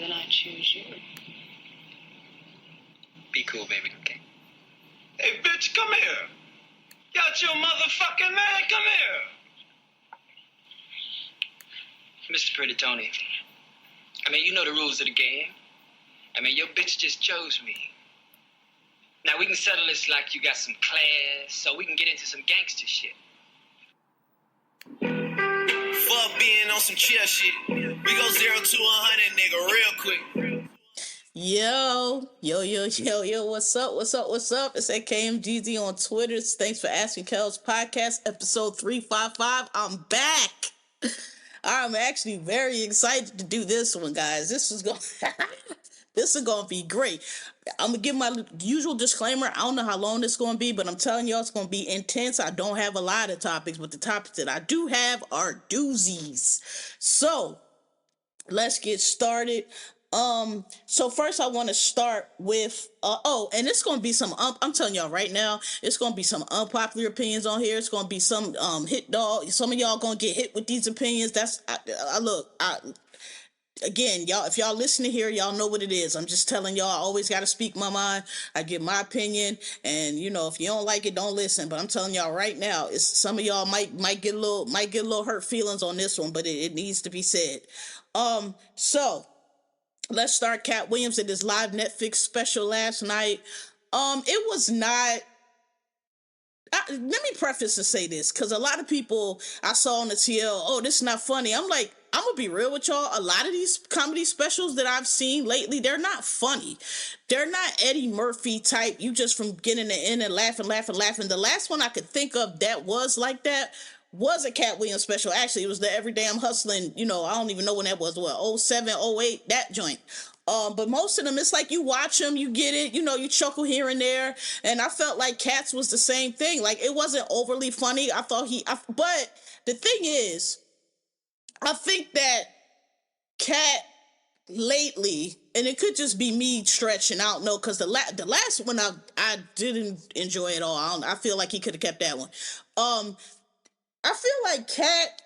then I choose you. Be cool, baby, okay? Hey, bitch, come here. Got your motherfucking man, come here. Mr. Pretty Tony, I mean, you know the rules of the game. I mean, your bitch just chose me. Now, we can settle this like you got some class, so we can get into some gangster shit. Fuck being on some chill shit. We go 0 to 100, nigga, real quick. Yo, what's up? It's at KMGZ on Twitter. Thanks for asking KellzPodcast, episode 355. I'm back. I'm actually very excited to do this one, guys. This is going to be great. I'm going to give my usual disclaimer. I don't know how long this is going to be, but I'm telling y'all it's going to be intense. I don't have a lot of topics, but the topics that I do have are doozies. So, let's get started. So first I want to start with, and it's going to be some, I'm telling y'all right now, it's going to be some unpopular opinions on here. It's going to be some, hit dog. Some of y'all going to get hit with these opinions. Again, y'all, if y'all listen to here, y'all know what it is. I'm just telling y'all, I always got to speak my mind. I give my opinion, and if you don't like it, don't listen. But I'm telling y'all right now, it's some of y'all might get a little hurt feelings on this one, but it needs to be said. So let's start. Katt Williams at his live Netflix special last night. It was not. Let me preface to say this, because a lot of people I saw on the TL, this is not funny. I'm like, I'm going to be real with y'all. A lot of these comedy specials that I've seen lately, they're not funny. They're not Eddie Murphy type. You just from getting to end and laughing. The last one I could think of that was like that was a Katt Williams special. Actually, it was the Every Day I'm Hustling. I don't even know when that was. 07, 08, that joint. But most of them, it's like you watch them, you get it, you chuckle here and there. And I felt like Katt's was the same thing. Like, it wasn't overly funny. But the thing is, I think that Katt lately, and it could just be me stretching, I don't know, because the last one I didn't enjoy at all. I feel like he could have kept that one. I feel like Katt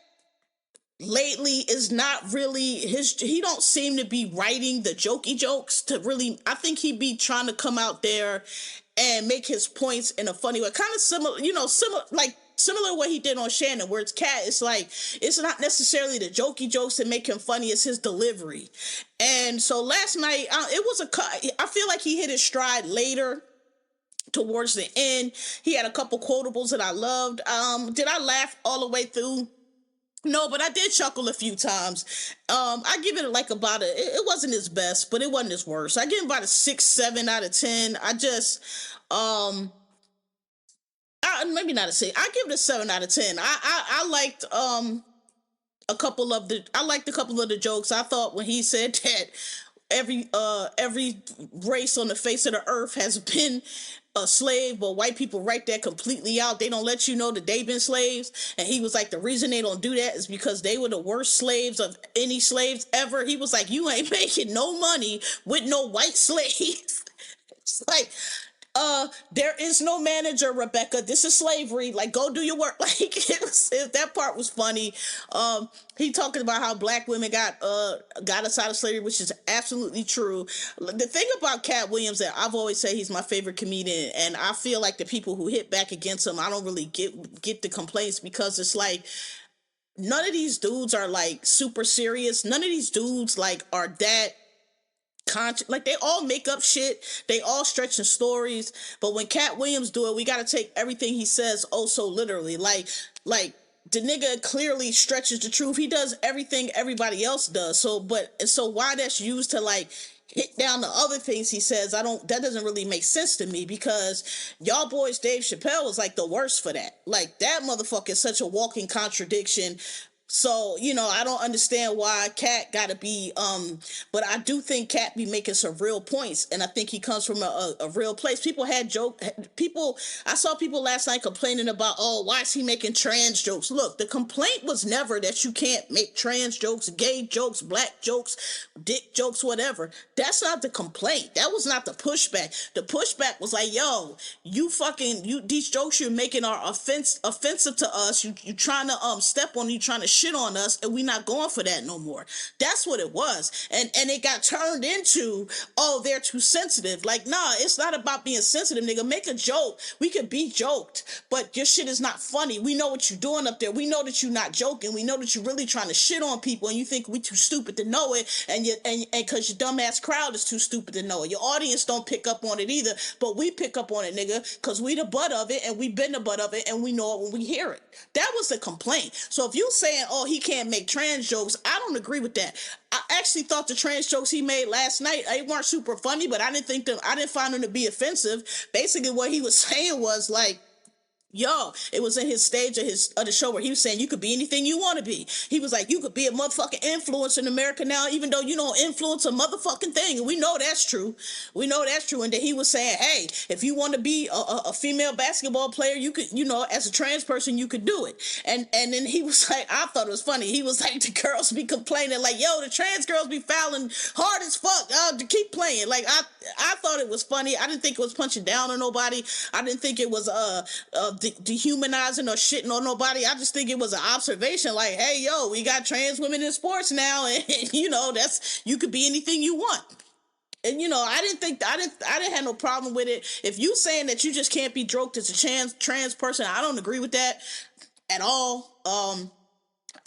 lately is not really he don't seem to be writing the jokey jokes to really. I think he be trying to come out there and make his points in a funny way, kind of similar to what he did on Shannon, where it's Katt. It's like, it's not necessarily the jokey jokes that make him funny, it's his delivery. And so last night, I feel like he hit his stride later. Towards the end, he had a couple quotables that I loved. Did I laugh all the way through? No, but I did chuckle a few times. I give it like about it wasn't his best, but it wasn't his worst. I give him about a 6, 7 out of 10. I just, maybe not a 6. I give it a 7 out of 10. I liked, a couple of the jokes. I thought when he said that every race on the face of the earth has been a slave, but white people write that completely out. They don't let you know that they've been slaves. And he was like, the reason they don't do that is because they were the worst slaves of any slaves ever. He was like, you ain't making no money with no white slaves. It's like, there is no manager, Rebecca. This is slavery. Like, go do your work. Like, that part was funny. He talking about how black women got us out of slavery, which is absolutely true. The thing about Katt Williams that I've always said, he's my favorite comedian, and I feel like the people who hit back against him, I don't really get the complaints, because it's like, none of these dudes are like super serious. None of these dudes like are that conscious. Like, they all make up shit, they all stretching stories, but when Katt Williams do it, we got to take everything he says so literally. Like the nigga clearly stretches the truth. He does everything everybody else does. So why that's used to like hit down the other things he says, that doesn't really make sense to me, because y'all boys Dave Chappelle was like the worst for that. Like, that motherfucker is such a walking contradiction. So, I don't understand why Katt gotta be, but I do think Katt be making some real points, and I think he comes from a real place. I saw people last night complaining about, why is he making trans jokes? Look, the complaint was never that you can't make trans jokes, gay jokes, black jokes, dick jokes, whatever. That's not the complaint. That was not the pushback. The pushback was like, yo, these jokes you're making are offensive to us. You trying to step on, you trying to shit on us, and we not going for that no more. That's what it was. And it got turned into, oh, they're too sensitive. Like, nah, it's not about being sensitive, nigga. Make a joke. We could be joked, but your shit is not funny. We know what you're doing up there. We know that you're not joking. We know that you're really trying to shit on people, and you think we too stupid to know it, and because your dumbass crowd is too stupid to know it. Your audience don't pick up on it either, but we pick up on it, nigga, because we the butt of it, and we been the butt of it, and we know it when we hear it. That was the complaint. So if you saying, oh, he can't make trans jokes, I don't agree with that. I actually thought the trans jokes he made last night, they weren't super funny, but I didn't find them to be offensive. Basically, what he was saying was like, yo, it was in his stage of the show where he was saying you could be anything you want to be. He was like, you could be a motherfucking influencer in America now, even though you don't influence a motherfucking thing. And we know that's true. We know that's true. And then he was saying, hey, if you want to be a female basketball player, you could, as a trans person, you could do it. And then he was like, I thought it was funny. He was like, the girls be complaining like, yo, the trans girls be fouling hard as fuck to keep playing. Like, I thought it was funny. I didn't think it was punching down on nobody. I didn't think it was dehumanizing or shitting on nobody. I just think it was an observation like, hey, yo, we got trans women in sports now, and that's, you could be anything you want. And I didn't have no problem with it. If you saying that you just can't be joked as a trans person, I don't agree with that at all.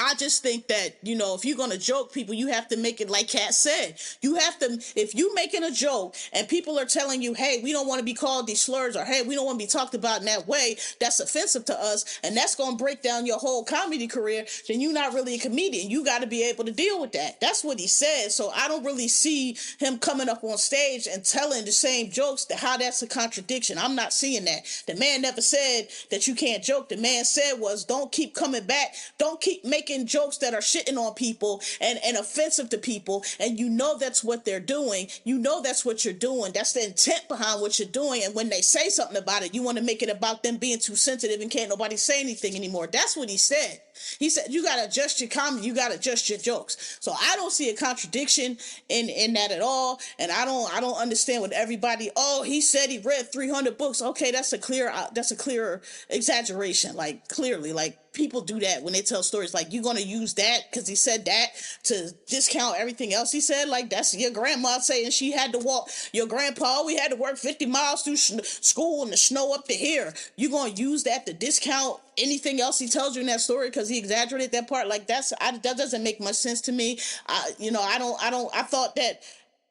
I just think that, if you're going to joke people, you have to make it like Katt said. You have to, if you making a joke and people are telling you, hey, we don't want to be called these slurs, or hey, we don't want to be talked about in that way, that's offensive to us, and that's going to break down your whole comedy career, then you're not really a comedian. You got to be able to deal with that. That's what he said. So I don't really see him coming up on stage and telling the same jokes, how that's a contradiction. I'm not seeing that. The man never said that you can't joke. The man said was, don't keep coming back. Don't keep making jokes that are shitting on people and offensive to people, and that's what they're doing. That's what you're doing. That's the intent behind what you're doing. And when they say something about it, you want to make it about them being too sensitive and can't nobody say anything anymore. That's what he said. He said you gotta adjust your comedy, you gotta adjust your jokes. So I don't see a contradiction in that at all. And I don't understand what everybody, oh, he said he read 300 books. Okay, that's a clear exaggeration. Like, clearly, like, people do that when they tell stories. Like, you're gonna use that because he said that to discount everything else he said. Like, that's your grandma saying she had to walk, your grandpa, we had to work 50 miles through school in the snow up to here. You're gonna use that to discount anything else he tells you in that story because he exaggerated that part? Like, that doesn't make much sense to me.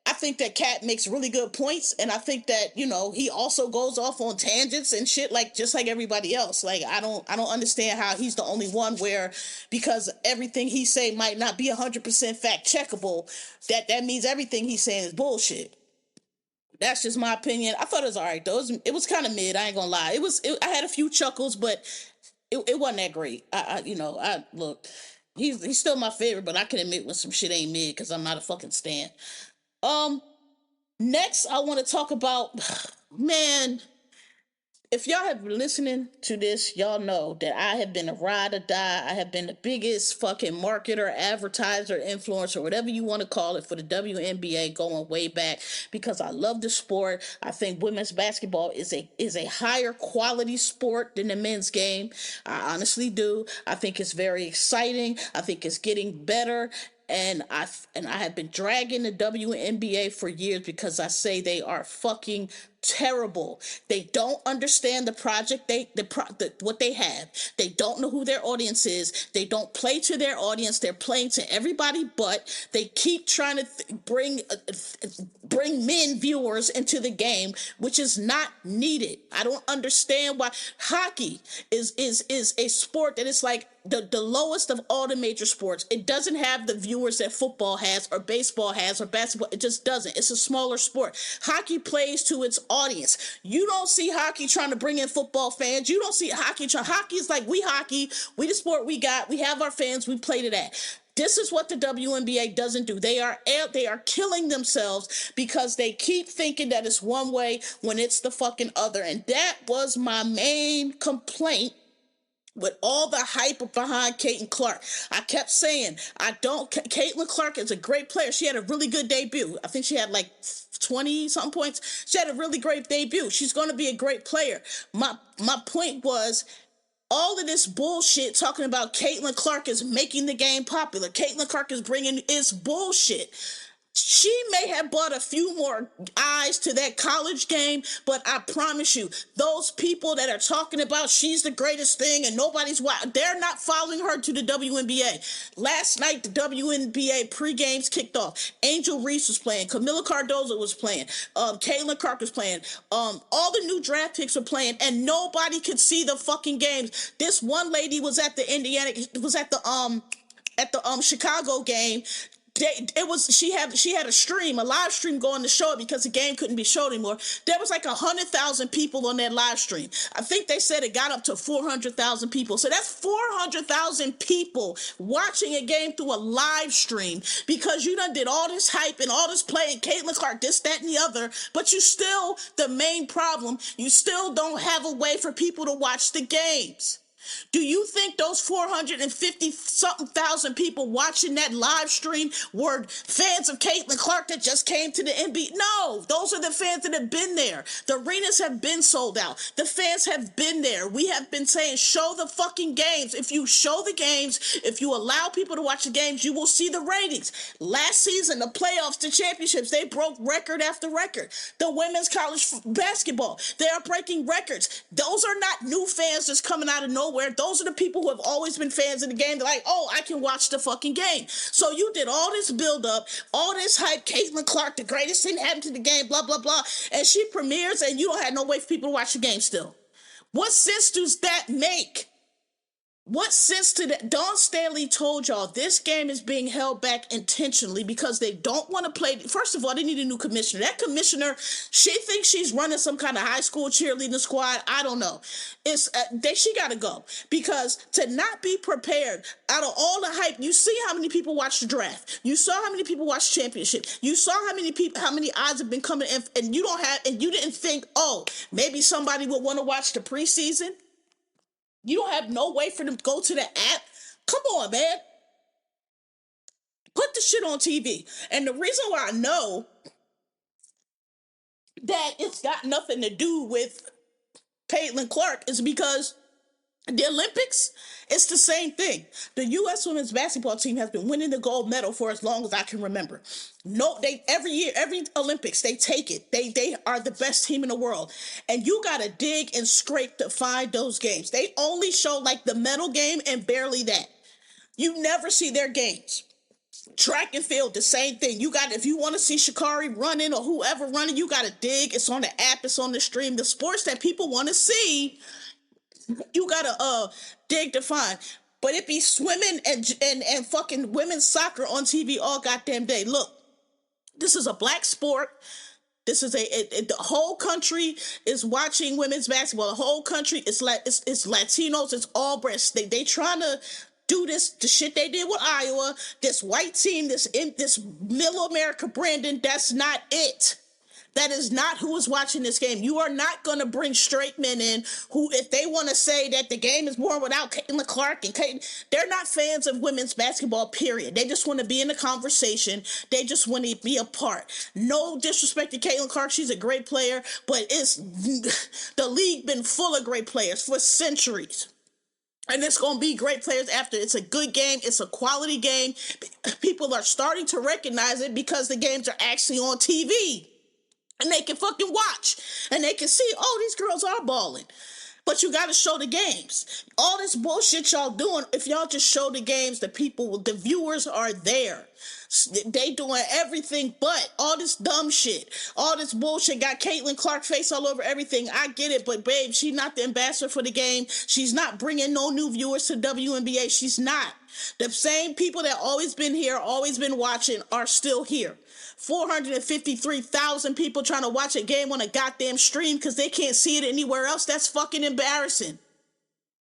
I think that Katt makes really good points, and I think that, he also goes off on tangents and shit, like, just like everybody else. Like, I don't understand how he's the only one where, because everything he say might not be 100% fact checkable, that means everything he's saying is bullshit. That's just my opinion. I thought it was all right, though. It was kind of mid, I ain't gonna lie. I had a few chuckles, but it wasn't that great. Look, he's still my favorite, but I can admit when some shit ain't mid because I'm not a fucking stan. Next, I want to talk about, man, if y'all have been listening to this, y'all know that I have been a ride or die. I have been the biggest fucking marketer, advertiser, influencer, whatever you want to call it, for the WNBA going way back, because I love the sport. I think women's basketball is a higher quality sport than the men's game. I honestly do. I think it's very exciting. I think it's getting better. And I have been dragging the WNBA for years because I say they are fucking terrible. They don't understand the project what they have. They don't know who their audience is. They don't play to their audience. They're playing to everybody, but they keep trying to bring men viewers into the game, which is not needed. I don't understand why hockey is a sport that is like the lowest of all the major sports. It doesn't have the viewers that football has or baseball has or basketball. It just doesn't. It's a smaller sport. Hockey plays to its audience. You don't see hockey trying to bring in football fans. You don't see hockey. Hockey is like, we hockey. We the sport we got. We have our fans. We play to that. This is what the WNBA doesn't do. They are killing themselves because they keep thinking that it's one way when it's the fucking other. And that was my main complaint with all the hype behind Caitlin Clark. I kept saying, Caitlin Clark is a great player. She had a really good debut. I think she had like 20-something points. She had a really great debut. She's going to be a great player. My point was, all of this bullshit talking about Caitlin Clark is making the game popular. Caitlin Clark is bringing is bullshit. She may have brought a few more eyes to that college game, but I promise you, those people that are talking about she's the greatest thing and nobody's they're not following her to the WNBA. Last night, the WNBA pre-games kicked off. Angel Reese was playing. Camila Cardozo was playing. Caitlin Clark was playing. All the new draft picks were playing, and nobody could see the fucking games. This one lady was at the Chicago game. She had a live stream going to show it because the game couldn't be showed anymore. There was like 100,000 people on that live stream. I think they said it got up to 400,000 people. So that's 400,000 people watching a game through a live stream because you done did all this hype and all this play and Caitlin Clark, this, that, and the other. But the main problem, you still don't have a way for people to watch the games. Do you think those 450-something thousand people watching that live stream were fans of Caitlin Clark that just came to the NBA? No, those are the fans that have been there. The arenas have been sold out. The fans have been there. We have been saying, show the fucking games. If you show the games, if you allow people to watch the games, you will see the ratings. Last season, the playoffs, the championships, they broke record after record. The women's college basketball, they are breaking records. Those are not new fans just coming out of nowhere. Those are the people who have always been fans of the game. They're like, oh, I can watch the fucking game. So you did all this build up, all this hype, Caitlin Clark, the greatest thing happened to the game, blah, blah, blah. And she premieres and you don't have no way for people to watch the game still. What sense does that make? What sense to that? Dawn Staley told y'all this game is being held back intentionally because they don't want to play. First of all, they need a new commissioner. That commissioner, she thinks she's running some kind of high school cheerleading squad. I don't know. She got to go because to not be prepared out of all the hype, you see how many people watch the draft. You saw how many people watch championship. You saw how many odds have been coming in, and you didn't think, oh, maybe somebody would want to watch the preseason. You don't have no way for them to go to the app. Come on, man. Put the shit on TV. And the reason why I know that it's got nothing to do with Caitlin Clark is because the Olympics, it's the same thing. The U.S. women's basketball team has been winning the gold medal for as long as I can remember. No, every year, every Olympics, they take it. They are the best team in the world. And you got to dig and scrape to find those games. They only show like the medal game and barely that. You never see their games. Track and field, the same thing. If you want to see Sha'Carri running or whoever running, you got to dig. It's on the app, it's on the stream. The sports that people want to see, you gotta dig to find. But it be swimming and fucking women's soccer on TV all goddamn day. Look, this is a black sport. This is the whole country is watching women's basketball. The whole country is it's Latinos. It's all breasts. They trying to do the shit they did with Iowa. This white team, this Middle America Brandon. That's not it. That is not who is watching this game. You are not going to bring straight men in who, if they want to say that the game is more without Caitlin Clark and they're not fans of women's basketball, period. They just want to be in the conversation. They just want to be a part. No disrespect to Caitlin Clark. She's a great player, but the league been full of great players for centuries. And it's going to be great players after. It's a good game. It's a quality game. People are starting to recognize it because the games are actually on TV. And they can fucking watch. And they can see, oh, these girls are balling. But you got to show the games. All this bullshit y'all doing, if y'all just show the games, the viewers are there. They doing everything but all this dumb shit. All this bullshit got Caitlin Clark face all over everything. I get it, but babe, she's not the ambassador for the game. She's not bringing no new viewers to WNBA. She's not. The same people that always been here, always been watching are still here. 453,000 people trying to watch a game on a goddamn stream because they can't see it anywhere else. That's fucking embarrassing.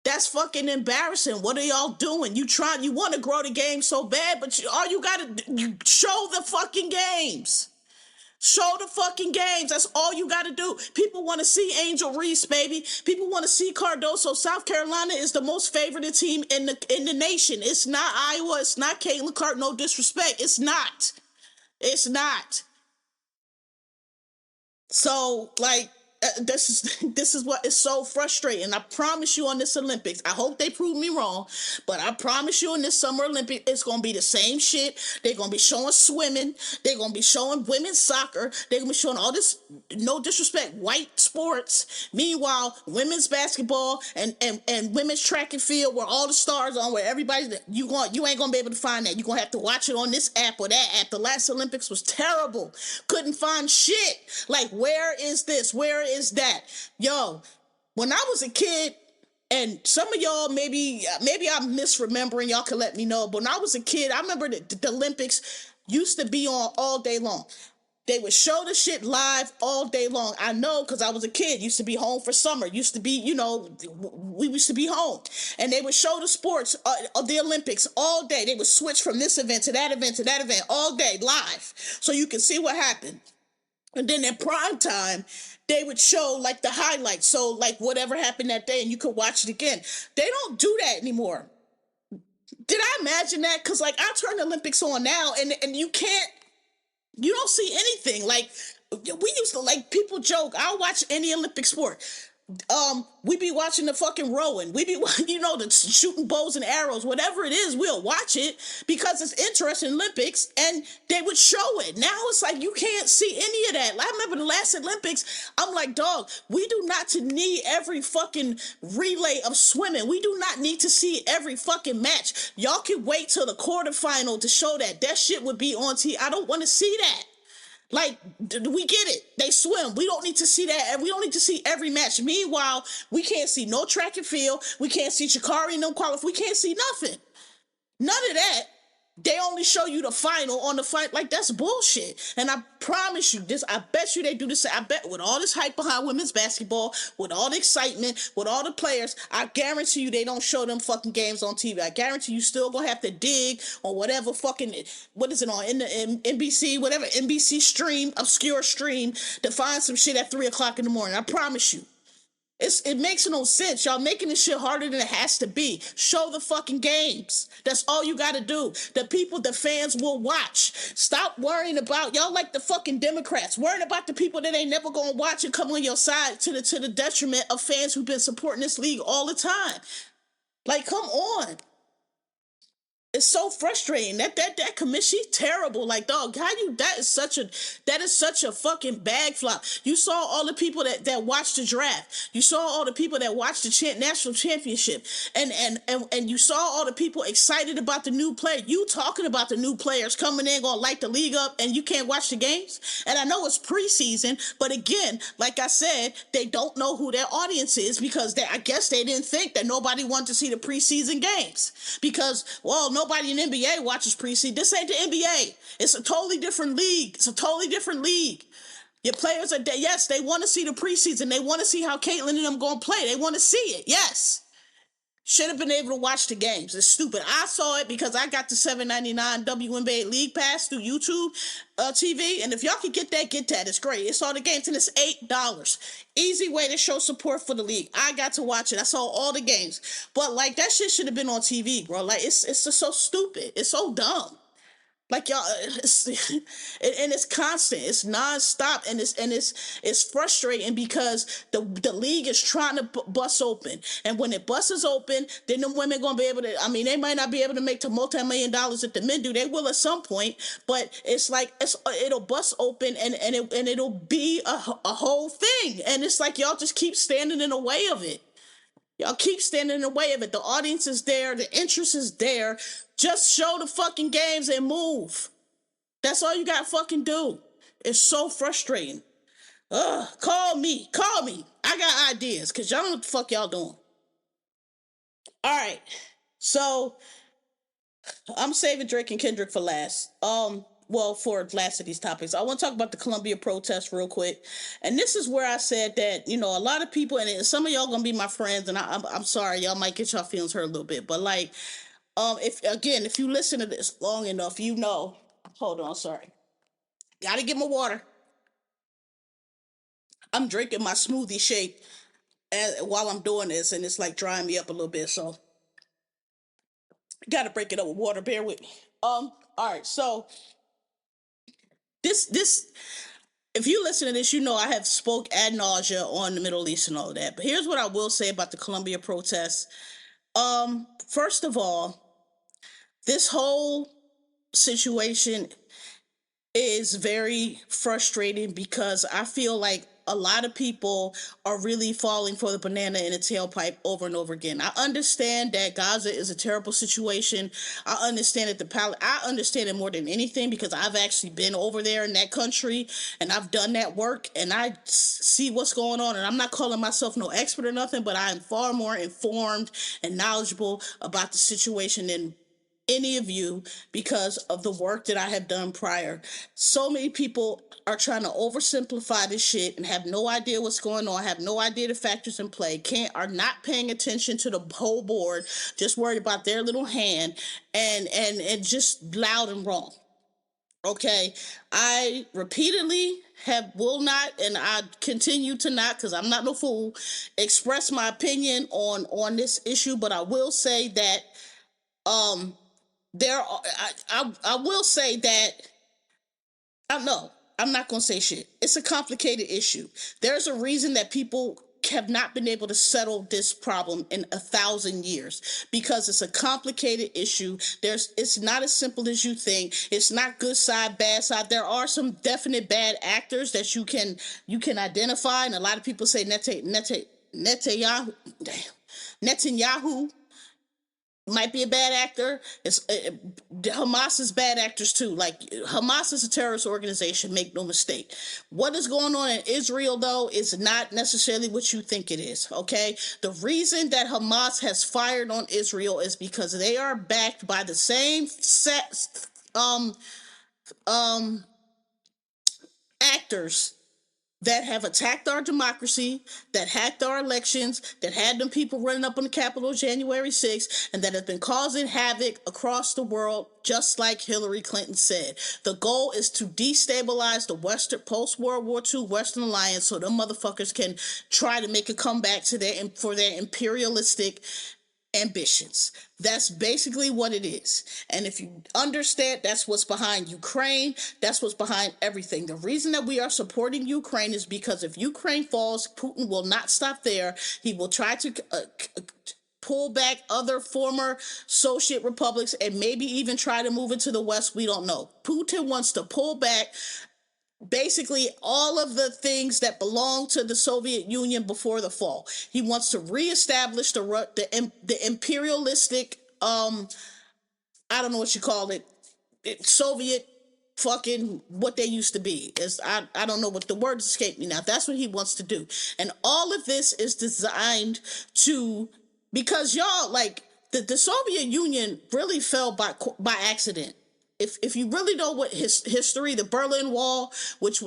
That's fucking embarrassing. What are y'all doing? You want to grow the game so bad, but all you got to show the fucking games. Show the fucking games. That's all you got to do. People want to see Angel Reese, baby. People want to see Cardoso. South Carolina is the most favored team in the nation. It's not Iowa. It's not Caitlin Clark. No disrespect. It's not. It's not. So, like, this is what is so frustrating. I promise you on this Olympics, I hope they prove me wrong, but I promise you in this Summer Olympics, it's gonna be the same shit. They're gonna be showing swimming. They're gonna be showing women's soccer. They're gonna be showing all this, no disrespect, white sports. Meanwhile, women's basketball and women's track and field, where all the stars on, where everybody's, you ain't gonna be able to find that. You're gonna have to watch it on this app or that app. The last Olympics was terrible. Couldn't find shit. Like, where is this? Where is that? Yo, when I was a kid, and some of y'all maybe I'm misremembering, y'all can let me know, but when I was a kid, I remember the Olympics used to be on all day long. They would show the shit live all day long. I know, because I was a kid, used to be home for summer, used to be, we used to be home. And they would show the sports of the Olympics all day. They would switch from this event to that event to that event all day live, so you can see what happened. And then at prime time, they would show like the highlights. So like whatever happened that day, and you could watch it again. They don't do that anymore. Did I imagine that? Because like I turn the Olympics on now, and you don't see anything. Like we used to, like, people joke, I'll watch any Olympic sport. We be watching the fucking rowing. We be, the shooting bows and arrows, whatever it is, we'll watch it because it's interesting, Olympics, and they would show it. Now it's like you can't see any of that. I remember the last Olympics, I'm like, dog, we do not need every fucking relay of swimming. We do not need to see every fucking match. Y'all can wait till the quarterfinal to show that. That shit would be on TV. I don't want to see that. Like, we get it. They swim. We don't need to see that. We don't need to see every match. Meanwhile, we can't see no track and field. We can't see Shikari and no qualify. We can't see nothing. None of that. They only show you the final on the fight. Like, that's bullshit. And I promise you this, I bet you they do this. I bet with all this hype behind women's basketball, with all the excitement, with all the players, I guarantee you they don't show them fucking games on TV. I guarantee you still gonna have to dig on whatever fucking, what is it on, in NBC, whatever NBC stream, obscure stream, to find some shit at 3 o'clock in the morning. I promise you. It makes no sense. Y'all making this shit harder than it has to be. Show the fucking games. That's all you gotta do. The fans will watch. Stop worrying about, y'all like the fucking Democrats, worrying about the people that ain't never gonna watch and come on your side to the detriment of fans who've been supporting this league all the time. Like, come on. It's so frustrating. That commission, she's terrible. Like, dog, that is such a fucking bag flop. You saw all the people that watched the draft. You saw all the people that watched the national championship, and you saw all the people excited about the new player. You talking about the new players coming in, gonna light the league up, and you can't watch the games. And I know it's preseason, but again, like I said, they don't know who their audience is, because I guess they didn't think that nobody wanted to see the preseason games, because, well, nobody in the NBA watches preseason. This ain't the NBA. It's a totally different league. Your players are, yes, they want to see the preseason. They want to see how Caitlyn and them going to play. They want to see it. Yes. Should have been able to watch the games. It's stupid. I saw it because I got the $7.99 WNBA League Pass through YouTube TV. And if y'all can get that, It's great. It's all the games, and it's $8. Easy way to show support for the league. I got to watch it. I saw all the games. But, like, that shit should have been on TV, bro. Like, it's just so stupid. It's so dumb. Like, y'all, and it's constant, it's nonstop, and it's frustrating because the league is trying to bust open, and when it busts open, then the women gonna be able to. I mean, they might not be able to make to multi-million dollars that the men do. They will at some point, but it's like it'll bust open, and it'll be a whole thing, and it's like y'all just keep standing in the way of it. Y'all keep standing in the way of it. The audience is there. The interest is there. Just show the fucking games and move. That's all you got to fucking do. It's so frustrating. Call me. I got ideas, because y'all know what the fuck y'all doing. All right. So, I'm saving Drake and Kendrick for last. For last of these topics, I want to talk about the Columbia protest real quick. And this is where I said that, a lot of people, and some of y'all gonna be my friends, and I'm sorry, y'all might get y'all feelings hurt a little bit, but like, if you listen to this long enough, hold on, sorry. Gotta get my water. I'm drinking my smoothie shake while I'm doing this, and it's like drying me up a little bit, so gotta break it up with water, bear with me. All right, so this if you listen to this, you know I have spoke ad nausea on the Middle East and all of that. But here's what I will say about the Colombia protests. First of all, this whole situation is very frustrating because I feel like a lot of people are really falling for the banana in the tailpipe over and over again. I understand that Gaza is a terrible situation. I understand that I understand it more than anything because I've actually been over there in that country and I've done that work and I see what's going on. And I'm not calling myself no expert or nothing, but I am far more informed and knowledgeable about the situation than any of you because of the work that I have done prior. So many people are trying to oversimplify this shit and have no idea what's going on, have no idea the factors in play, are not paying attention to the whole board, just worried about their little hand and just loud and wrong. Okay, I repeatedly will not, and I continue to not, because I'm not no fool, express my opinion on this issue, but I will say that I will say that I'm not going to say shit. It's a complicated issue. There's a reason that people have not been able to settle this problem in 1,000 years because it's a complicated issue. It's not as simple as you think. It's not good side, bad side. There are some definite bad actors that you can identify, and a lot of people say Netanyahu might be a bad actor. Hamas is bad actors too. Like, Hamas is a terrorist organization, make no mistake. What is going on in Israel, though, is not necessarily what you think it is, okay? The reason that Hamas has fired on Israel is because they are backed by the same actors that have attacked our democracy, that hacked our elections, that had them people running up on the Capitol January 6th, and that have been causing havoc across the world, just like Hillary Clinton said. The goal is to destabilize the post-World War II Western Alliance so them motherfuckers can try to make a comeback for their imperialistic ambitions. That's basically what it is. And if you understand, that's what's behind Ukraine. That's what's behind everything. The reason that we are supporting Ukraine is because if Ukraine falls, Putin will not stop there. He will try to pull back other former Soviet republics and maybe even try to move into the West. We don't know. Putin wants to pull back basically all of the things that belonged to the Soviet Union before the fall. He wants to reestablish the imperialistic, I don't know what you call it, Soviet fucking what they used to be. I don't know what the words escape me now. That's what he wants to do. And all of this is designed because y'all, like, the Soviet Union really fell by accident. If you really know what history, the Berlin Wall, which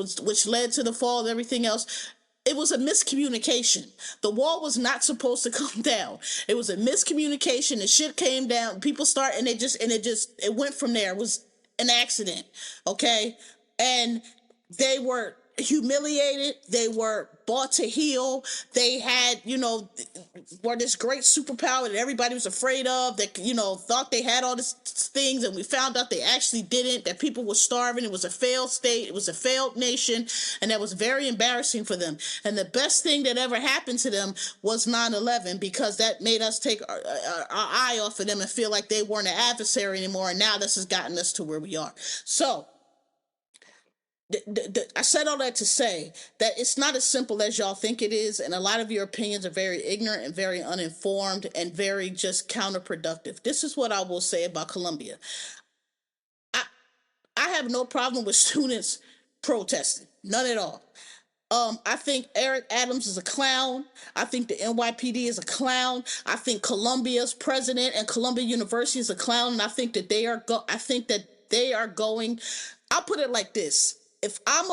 led to the fall and everything else, it was a miscommunication. The wall was not supposed to come down. It was a miscommunication. The shit came down. People start and it went from there. It was an accident. Okay, and they were humiliated. They were brought to heel. They had, were this great superpower that everybody was afraid of, that, thought they had all these things, and we found out they actually didn't, that people were starving. It was a failed state. It was a failed nation, and that was very embarrassing for them. And the best thing that ever happened to them was 9/11, because that made us take our eye off of them and feel like they weren't an adversary anymore, and now this has gotten us to where we are. So, I said all that to say that it's not as simple as y'all think it is, and a lot of your opinions are very ignorant and very uninformed and very just counterproductive. This is what I will say about Colombia. I have no problem with students protesting, none at all. I think Eric Adams is a clown. I think the NYPD is a clown. I think Columbia's president and Columbia University is a clown, and I think that they are going. I'll put it like this. If I'm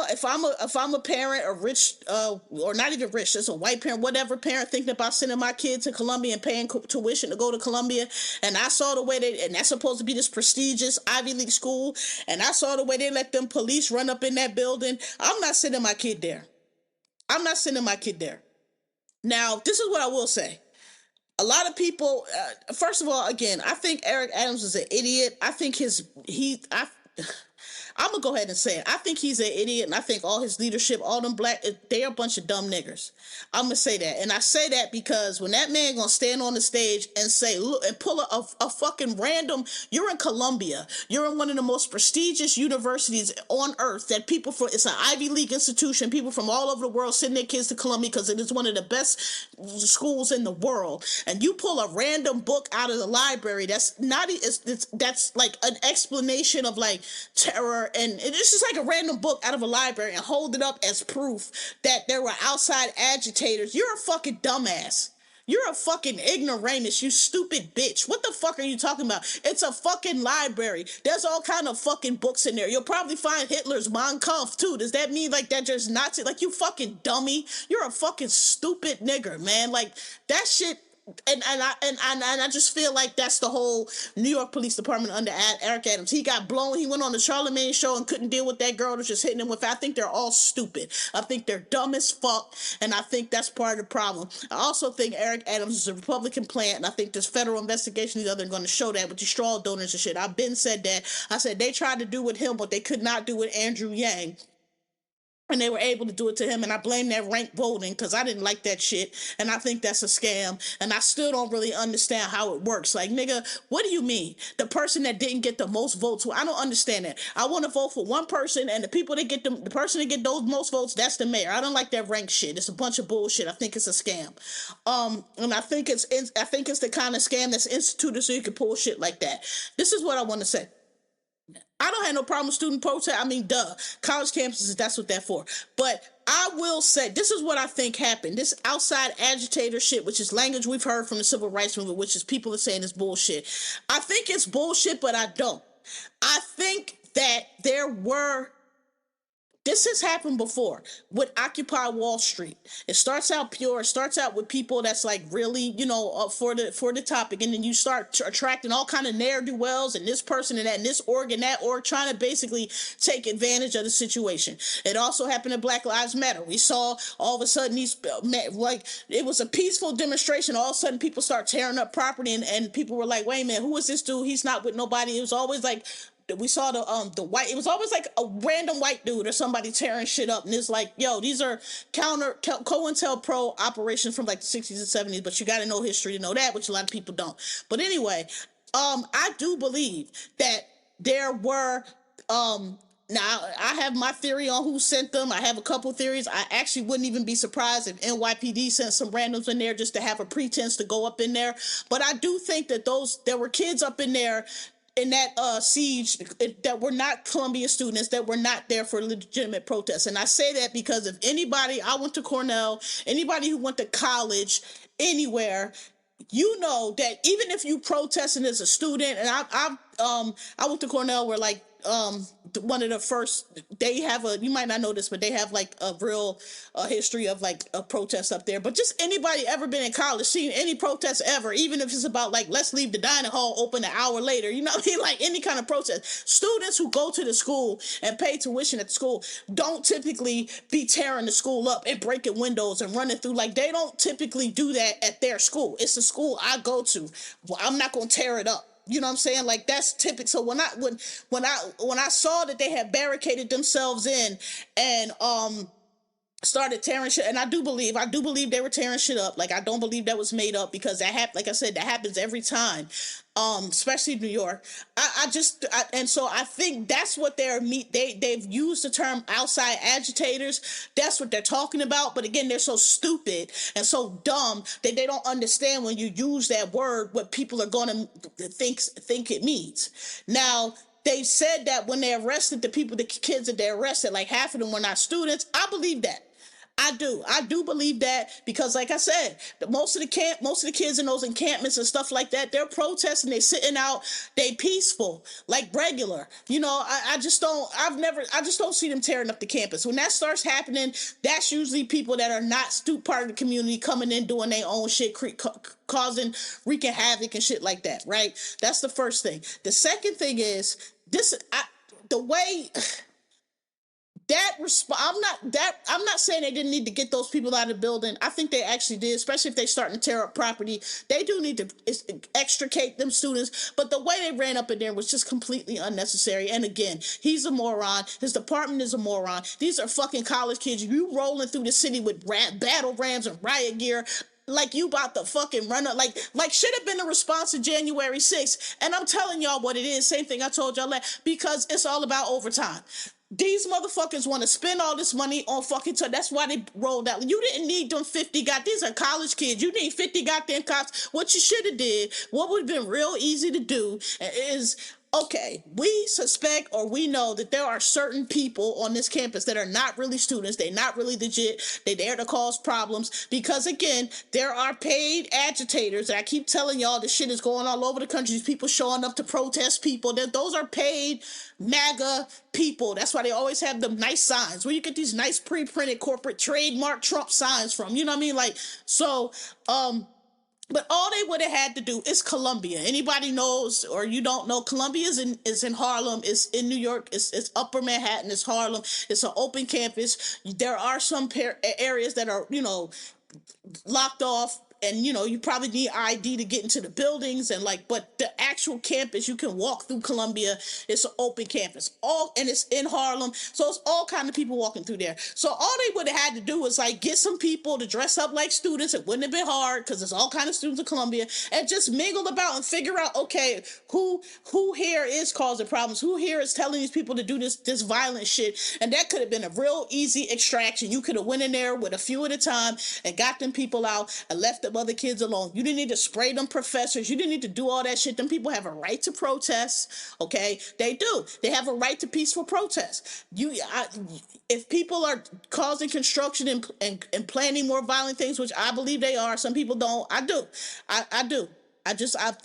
a parent, a rich or not even rich, just a white parent, whatever parent, thinking about sending my kid to Columbia and paying tuition to go to Columbia, and I saw the way and that's supposed to be this prestigious Ivy League school, and I saw the way they let them police run up in that building, I'm not sending my kid there. I'm not sending my kid there. Now, this is what I will say. A lot of people, first of all, again, I think Eric Adams is an idiot. I think I'm gonna go ahead and say it. I think he's an idiot, and I think all his leadership, all them black, they're a bunch of dumb niggers. I'm gonna say that, and I say that because when that man gonna stand on the stage and say, look, and pull a fucking random, you're in Columbia, you're in one of the most prestigious universities on earth that people from, it's an Ivy League institution, people from all over the world send their kids to Columbia because it is one of the best schools in the world, and you pull a random book out of the library that's not, that's like an explanation of like terror, and it's just like a random book out of a library, and hold it up as proof that there were outside agitators. You're a fucking dumbass. You're a fucking ignoramus, you stupid bitch. What the fuck are you talking about? It's a fucking library. There's all kind of fucking books in there. You'll probably find Hitler's Mein Kampf too. Does that mean like that just Nazi? Like, you fucking dummy. You're a fucking stupid nigger, man. Like, that shit. And I just feel like that's the whole New York Police Department under Eric Adams. He got blown. He went on the Charlemagne show and couldn't deal with that girl that was just hitting him with. I think they're all stupid. I think they're dumb as fuck, and I think that's part of the problem. I also think Eric Adams is a Republican plant, and I think this federal investigation is going to show that with the straw donors and shit. I've been said that. I said they tried to do with him what they could not do with Andrew Yang. And they were able to do it to him, and I blame that ranked voting because I didn't like that shit, and I think that's a scam, and I still don't really understand how it works. Like, nigga, what do you mean? The person that didn't get the most votes, I don't understand that. I want to vote for one person, and the people that get the person that get those most votes, that's the mayor. I don't like that ranked shit. It's a bunch of bullshit. I think it's a scam. And I think it's the kind of scam that's instituted so you can pull shit like that. This is what I want to say. I don't have no problem with student protest. I mean, duh. College campuses, that's what they're for. But I will say, this is what I think happened. This outside agitator shit, which is language we've heard from the civil rights movement, which is people are saying it's bullshit. I think it's bullshit, but I don't. I think that this has happened before with Occupy Wall Street. It starts out pure. It starts out with people that's like really, for the topic, and then you start attracting all kind of ne'er-do-wells and this person and that and this org and that org, trying to basically take advantage of the situation. It also happened at Black Lives Matter. We saw all of a sudden it was a peaceful demonstration. All of a sudden people start tearing up property, and people were like, wait a minute, who is this dude? He's not with nobody. It was always like, we saw the white, it was always like a random white dude or somebody tearing shit up, and it's like, yo, these are COINTELPRO operations from like the 60s and 70s, but you got to know history to know that, which a lot of people don't. But anyway, I do believe that there were now, I have my theory on who sent them. I have a couple theories. I actually wouldn't even be surprised if NYPD sent some randoms in there just to have a pretense to go up in there. But I do think that there were kids up in there in that siege that were not Columbia students, that were not there for legitimate protests. And I say that because if anybody, I went to Cornell, anybody who went to college anywhere, you know that even if you protesting as a student, and I went to Cornell where like one of the first, they have you might not know this, but they have like a real history of like a protest up there. But just anybody ever been in college, seen any protest ever, even if it's about like, let's leave the dining hall open an hour later, you know what I mean? Like any kind of protest. Students who go to the school and pay tuition at the school don't typically be tearing the school up and breaking windows and running through. Like, they don't typically do that at their school. It's the school I go to. Well, I'm not going to tear it up. You know what I'm saying? Like, that's typical. So when I saw that they had barricaded themselves in and started tearing shit, and I do believe they were tearing shit up. Like, I don't believe that was made up, because like I said, that happens every time, especially in New York. And so I think that's what they've used the term outside agitators. That's what they're talking about. But again, they're so stupid and so dumb that they don't understand when you use that word what people are going to think it means. Now, they said that when they arrested the kids that they arrested, like half of them were not students. I believe that. I do believe that, because like I said, most of the kids in those encampments and stuff like that, they're protesting, they're sitting out, they peaceful, like regular. I just don't see them tearing up the campus. When that starts happening, that's usually people that are not part of the community coming in doing their own shit, wreaking havoc and shit like that, right? That's the first thing. The second thing is the way I'm not saying they didn't need to get those people out of the building. I think they actually did, especially if they starting to tear up property. They do need to extricate them students, but the way they ran up in there was just completely unnecessary. And again, he's a moron. His department is a moron. These are fucking college kids. You rolling through the city with battle rams and riot gear like you about to fucking run up, like should have been a response to January 6th. And I'm telling y'all what it is. Same thing I told y'all because it's all about overtime. These motherfuckers want to spend all this money on fucking that's why they rolled out. You didn't need them 50 these are college kids. You need 50 goddamn cops. What you should have did, what would have been real easy to do is, okay, we suspect or we know that there are certain people on this campus that are not really students. They're not really legit. They're there to cause problems because, again, there are paid agitators. And I keep telling y'all this shit is going all over the country. These people showing up to protest people. Those are paid MAGA people. That's why they always have them nice signs. Where you get these nice pre-printed corporate trademark Trump signs from. You know what I mean? But all they would have had to do is Columbia. Anybody knows or you don't know, Columbia is in Harlem. It's in New York. It's Upper Manhattan. It's Harlem. It's an open campus. There are some areas that are, locked off. And, you probably need ID to get into the buildings but the actual campus, you can walk through Columbia. It's an open campus. And it's in Harlem. So it's all kind of people walking through there. So all they would have had to do was get some people to dress up like students. It wouldn't have been hard because there's all kind of students in Columbia and just mingle about and figure out, okay, who here is causing problems? Who here is telling these people to do this violent shit? And that could have been a real easy extraction. You could have went in there with a few at a time and got them people out and left them other kids alone. You didn't need to spray them professors. You didn't need to do all that shit. Them people have a right to protest. Okay, they do. They have a right to peaceful protest. If people are causing construction and planning more violent things, which I believe they are, some people don't. I do. I do.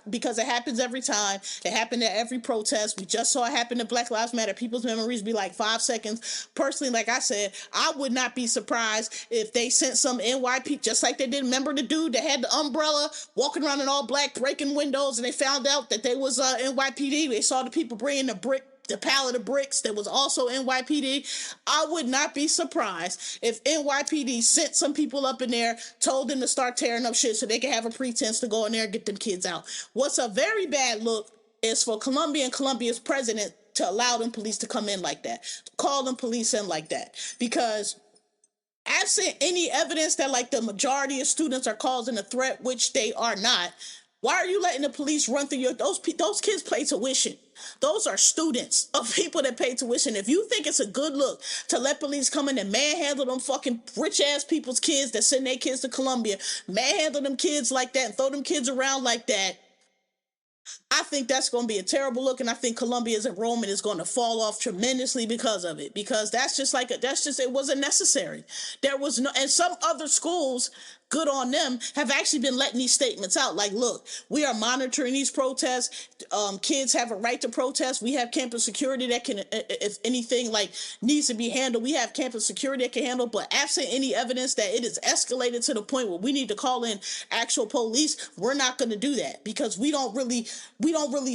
Because it happens every time. It happened at every protest. We just saw it happen to Black Lives Matter. People's memories be like 5 seconds. Personally, like I said, I would not be surprised if they sent some NYPD, just like they did. Remember the dude that had the umbrella walking around in all black, breaking windows, and they found out that they was NYPD. They saw the people bringing the pallet of bricks that was also NYPD. I would not be surprised if NYPD sent some people up in there, told them to start tearing up shit so they can have a pretense to go in there and get them kids out. What's a very bad look is for Columbia and Columbia's president to allow them police to come in like that, to call them police in like that, because absent any evidence that the majority of students are causing a threat, which they are not, why are you letting the police run through those kids pay tuition? Those are students of people that pay tuition. If you think it's a good look to let police come in and manhandle them fucking rich ass people's kids that send their kids to Columbia, manhandle them kids like that and throw them kids around like that, I think that's going to be a terrible look, and I think Columbia's enrollment is going to fall off tremendously because of it. Because it wasn't necessary. There was no, and some other schools, good on them, have actually been letting these statements out. Like, look, we are monitoring these protests. Kids have a right to protest. We have campus security that can, if anything needs to be handled, we have campus security that can handle. But absent any evidence that it is escalated to the point where we need to call in actual police, we're not going to do that because we don't really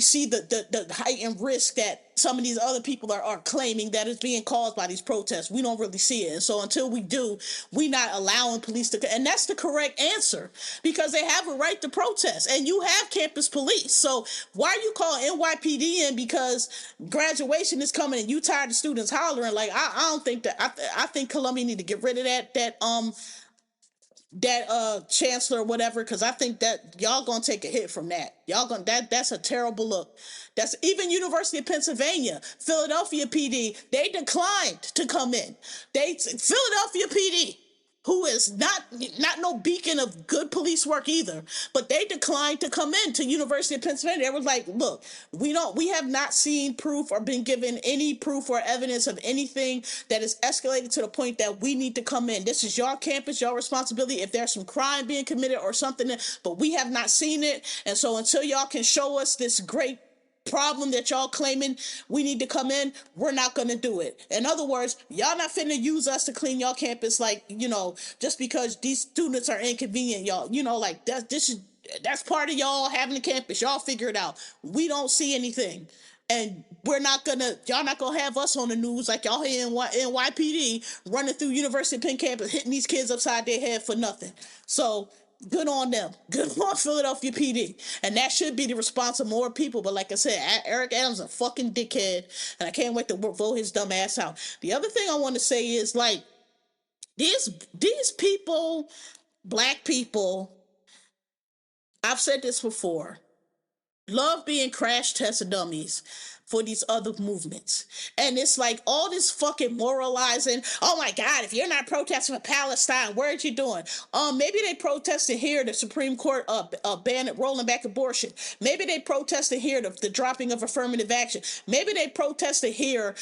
see the heightened risk that some of these other people are claiming that is being caused by these protests. We don't really see it. And so until we do, we're not allowing police to, and that's the correct answer because they have a right to protest and you have campus police. So why are you calling NYPD in because graduation is coming and you tired of students hollering? I don't think that, I think Columbia need to get rid of that chancellor or whatever, because I think that y'all gonna take a hit from that. That's a terrible look. That's even University of Pennsylvania, Philadelphia PD, they declined to come in. Philadelphia PD, who is not no beacon of good police work either, but they declined to come in to University of Pennsylvania. They were like, look, we have not seen proof or been given any proof or evidence of anything that is escalated to the point that we need to come in. This is your campus, your responsibility. If there's some crime being committed or something, but we have not seen it. And so until y'all can show us this great problem that y'all claiming we need to come in, we're not gonna do it. In other words, y'all not finna use us to clean y'all campus just because these students are inconvenient, y'all. That's part of y'all having a campus. Y'all figure it out. We don't see anything. And y'all not gonna have us on the news like y'all here in NYPD running through University of Penn campus, hitting these kids upside their head for nothing. So good on them. Good on Philadelphia PD. And that should be the response of more people. But like I said, Eric Adams is a fucking dickhead, and I can't wait to vote his dumb ass out. The other thing I want to say is, like, these people, black people, I've said this before, love being crash test dummies for these other movements. And it's like all this fucking moralizing. Oh my God, if you're not protesting for Palestine, what are you doing? Maybe they protested here the Supreme Court ban rolling back abortion. Maybe they protested here the dropping of affirmative action. Maybe they protested here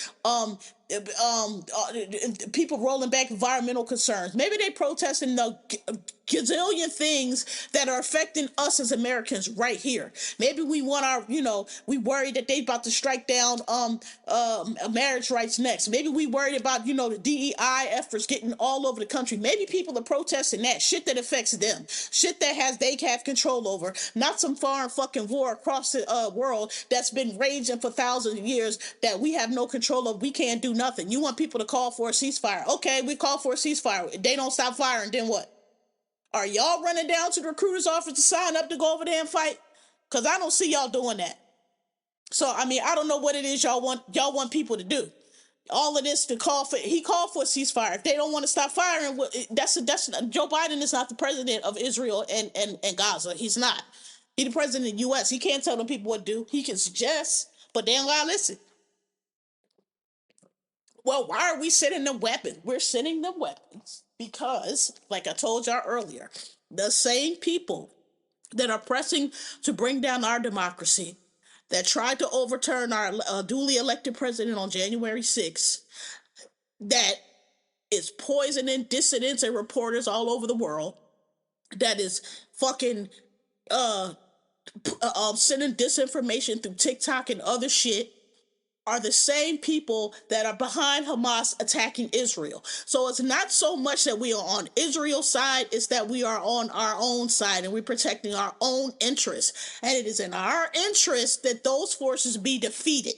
people rolling back environmental concerns. Maybe they protesting the gazillion things that are affecting us as Americans right here. Maybe we want our, we worried that they about to strike down marriage rights next. Maybe we worried about, the DEI efforts getting all over the country. Maybe people are protesting that shit that affects them, shit that they have control over, not some foreign fucking war across the world that's been raging for thousands of years that we have no control of. We can't do nothing. You want people to call for a ceasefire. Okay, we call for a ceasefire. If they don't stop firing, then what? Are y'all running down to the recruiter's office to sign up to go over there and fight? Because I don't see y'all doing that. So, I mean, I don't know what it is y'all want people to do. All of this he called for a ceasefire. If they don't want to stop firing, that's Joe Biden is not the president of Israel and Gaza. He's not. He's the president of the U.S. He can't tell them people what to do. He can suggest, but they ain't gotta listen. Well, why are we sending them weapons? We're sending them weapons because, like I told y'all earlier, the same people that are pressing to bring down our democracy, that tried to overturn our duly elected president on January 6th, that is poisoning dissidents and reporters all over the world, that is fucking sending disinformation through TikTok and other shit, are the same people that are behind Hamas attacking Israel. So it's not so much that we are on Israel's side, it's that we are on our own side and we're protecting our own interests. And it is in our interest that those forces be defeated.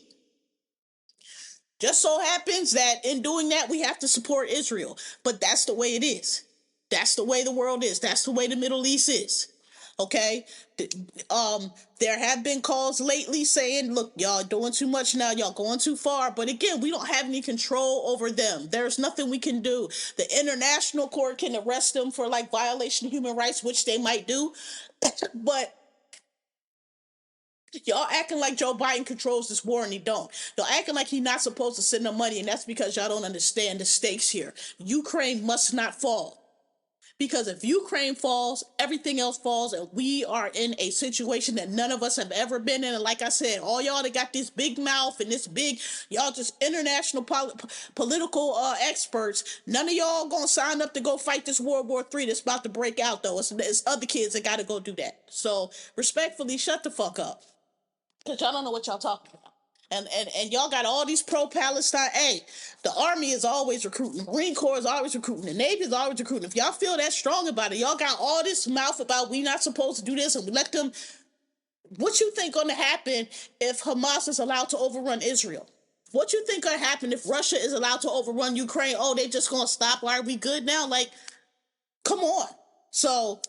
Just so happens that in doing that, we have to support Israel. But that's the way it is. That's the way the world is. That's the way the Middle East is. Okay, there have been calls lately saying, look, y'all doing too much now, y'all going too far. But again, we don't have any control over them. There's nothing we can do. The international court can arrest them for like violation of human rights, which they might do. But y'all acting like Joe Biden controls this war and he don't. Y'all acting like he's not supposed to send them money, and that's because y'all don't understand the stakes here. Ukraine must not fall. Because if Ukraine falls, everything else falls, and we are in a situation that none of us have ever been in. And like I said, all y'all that got this big mouth and this big, y'all just international political experts, none of y'all gonna sign up to go fight this World War III that's about to break out, though. It's other kids that gotta go do that. So respectfully, shut the fuck up. Because y'all don't know what y'all talking about. And y'all got all these pro-Palestine. Hey, the Army is always recruiting. The Marine Corps is always recruiting. The Navy is always recruiting. If y'all feel that strong about it, y'all got all this mouth about we not supposed to do this and we let them. What you think going to happen if Hamas is allowed to overrun Israel? What you think going to happen if Russia is allowed to overrun Ukraine? Oh, they just going to stop? Why are we good now? Like, come on. So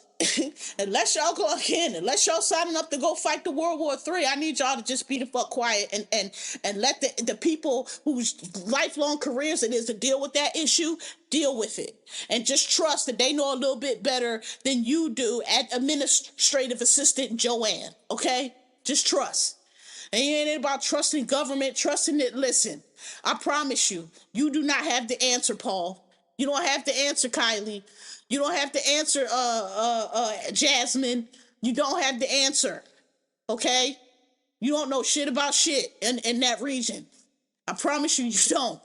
unless y'all signing up to go fight the World War III, I need y'all to just be the fuck quiet and let the people whose lifelong careers it is to deal with that issue, deal with it. And just trust that they know a little bit better than you do at administrative assistant Joanne, okay? Just trust. And it ain't about trusting government, trusting it. Listen, I promise you, you do not have the answer, Paul. You don't have to answer, Kylie. You don't have to answer, Jasmine. You don't have the answer, okay? You don't know shit about shit in that region. I promise you, you don't,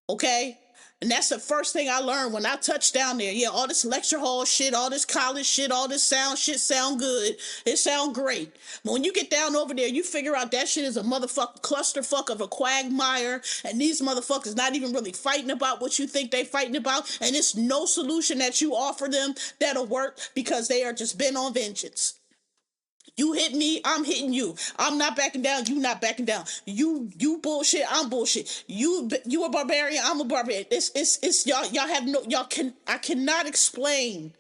okay? And that's the first thing I learned when I touched down there. Yeah, all this lecture hall shit, all this college shit, all this sound shit sound good. It sound great. But when you get down over there, you figure out that shit is a motherfucking clusterfuck of a quagmire. And these motherfuckers not even really fighting about what you think they fighting about. And it's no solution that you offer them that'll work because they are just bent on vengeance. You hit me, I'm hitting you. I'm not backing down, you not backing down. You bullshit, I'm bullshit. You a barbarian, I'm a barbarian. It's y'all have no I cannot explain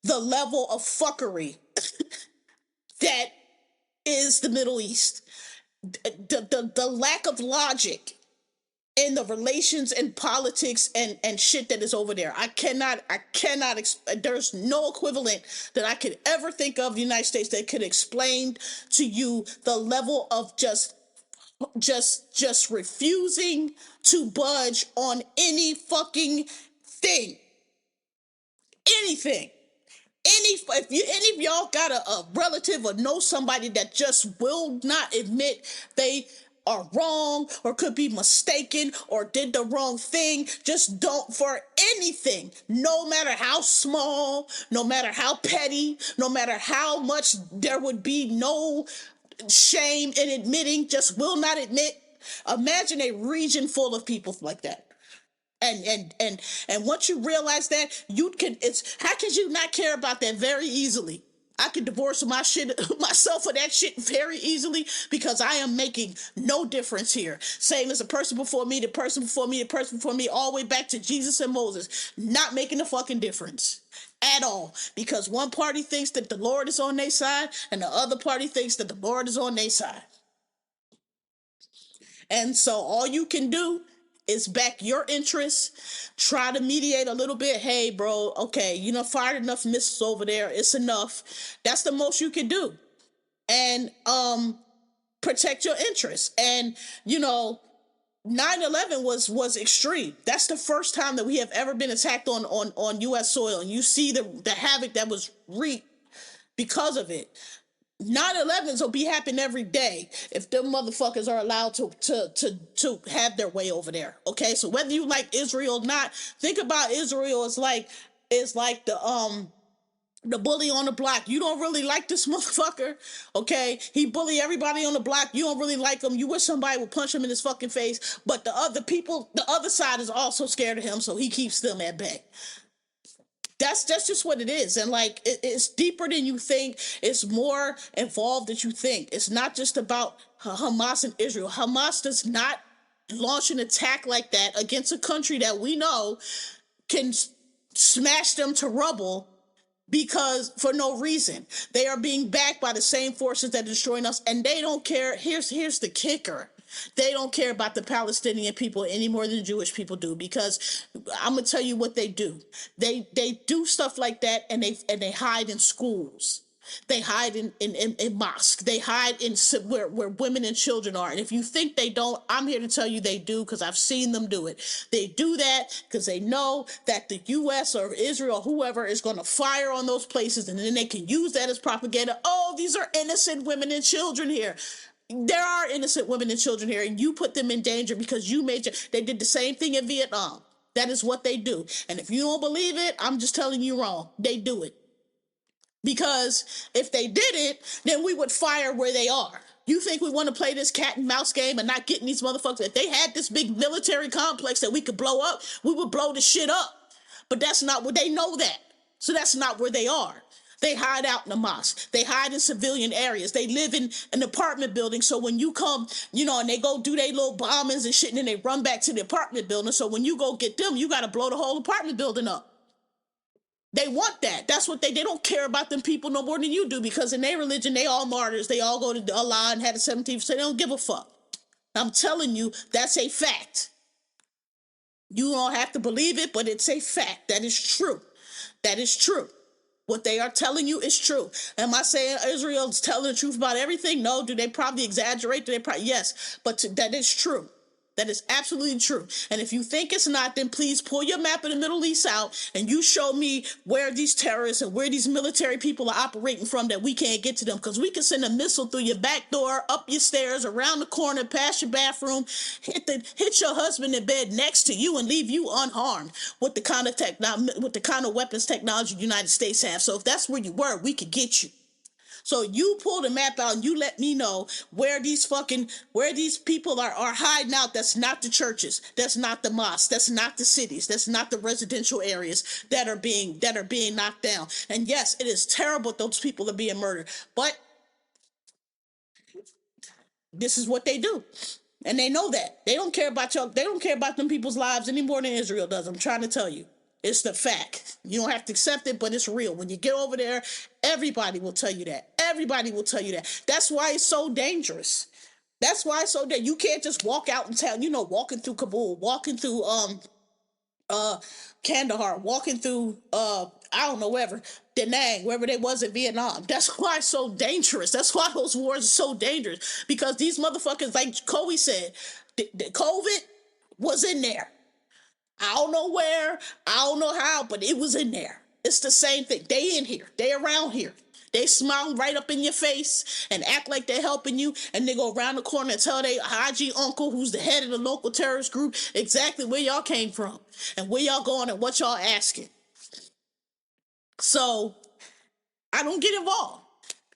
the level of fuckery that is the Middle East. The lack of logic in the relations and politics and shit that is over there. I cannot, there's no equivalent that I could ever think of in the United States that could explain to you the level of just refusing to budge on any fucking thing. Anything. Any of y'all got a relative or know somebody that just will not admit they are wrong or could be mistaken or did the wrong thing, just don't, for anything, no matter how small, no matter how petty, no matter how much there would be no shame in admitting, just will not admit. Imagine a region full of people like that. And once you realize that, how could you not care about that very easily? I could divorce myself for that shit very easily because I am making no difference here. Same as the person before me, the person before me, the person before me, all the way back to Jesus and Moses. Not making a fucking difference at all. Because one party thinks that the Lord is on their side and the other party thinks that the Lord is on their side. And so all you can do is back your interests, try to mediate a little bit. Hey, bro, okay, fired enough missiles over there. It's enough. That's the most you can do. And protect your interests. And, 9/11 was extreme. That's the first time that we have ever been attacked on U.S. soil. And you see the havoc that was wreaked because of it. 9/11s will be happening every day if them motherfuckers are allowed to have their way over there. Okay, so whether you like Israel or not, think about Israel as like the bully on the block. You don't really like this motherfucker, okay? He bully everybody on the block. You don't really like him. You wish somebody would punch him in his fucking face. But the other side is also scared of him, so he keeps them at bay. That's just what it is. And it's deeper than you think. It's more involved than you think. It's not just about Hamas and Israel. Hamas does not launch an attack like that against a country that we know can smash them to rubble because for no reason. They are being backed by the same forces that are destroying us, and they don't care. Here's the kicker. They don't care about the Palestinian people any more than the Jewish people do, because I'm gonna tell you what they do. They do stuff like that, and they hide in schools. They hide in mosques. They hide in where women and children are. And if you think they don't, I'm here to tell you they do, because I've seen them do it. They do that because they know that the U.S. or Israel or whoever is going to fire on those places, and then they can use that as propaganda. Oh, these are innocent women and children here. There are innocent women and children here, and you put them in danger because they did the same thing in Vietnam. That is what they do. And if you don't believe it, I'm just telling you wrong. They do it. Because if they did it, then we would fire where they are. You think we want to play this cat and mouse game and not getting these motherfuckers? If they had this big military complex that we could blow up, we would blow the shit up. But that's not where they know that. So that's not where they are. They hide out in the mosque. They hide in civilian areas. They live in an apartment building. So when you come, and they go do their little bombings and shit, and then they run back to the apartment building. So when you go get them, you got to blow the whole apartment building up. They want that. That's what they don't care about them people no more than you do, because in their religion, they all martyrs. They all go to Allah and had a 17th, so they don't give a fuck. I'm telling you, that's a fact. You don't have to believe it, but it's a fact. That is true. That is true. What they are telling you is true. Am I saying Israel's telling the truth about everything? No. Do they probably exaggerate? Yes. But that is true. That is absolutely true. And if you think it's not, then please pull your map of the Middle East out and you show me where these terrorists and where these military people are operating from that we can't get to them. Because we can send a missile through your back door, up your stairs, around the corner, past your bathroom, hit your husband in bed next to you and leave you unharmed with the kind of weapons technology the United States have. So if that's where you were, we could get you. So you pull the map out and you let me know where these people are hiding out. That's not the churches. That's not the mosques. That's not the cities. That's not the residential areas that are being knocked down. And yes, it is terrible those people are being murdered. But this is what they do. And they know that. They don't care about y'all. They don't care about them people's lives any more than Israel does. I'm trying to tell you. It's the fact. You don't have to accept it, but it's real. When you get over there, everybody will tell you that. Everybody will tell you that. That's why it's so dangerous. That's why it's so dangerous. You can't just walk out and tell, walking through Kabul, walking through Kandahar, walking through I don't know, wherever, Da Nang, wherever they was in Vietnam. That's why it's so dangerous. That's why those wars are so dangerous. Because these motherfuckers, like Kobe said, the COVID was in there. I don't know where, I don't know how, but it was in there. It's the same thing. They in here. They around here. They smile right up in your face and act like they're helping you, and they go around the corner and tell their Haji uncle, who's the head of the local terrorist group, exactly where y'all came from and where y'all going and what y'all asking. So I don't get involved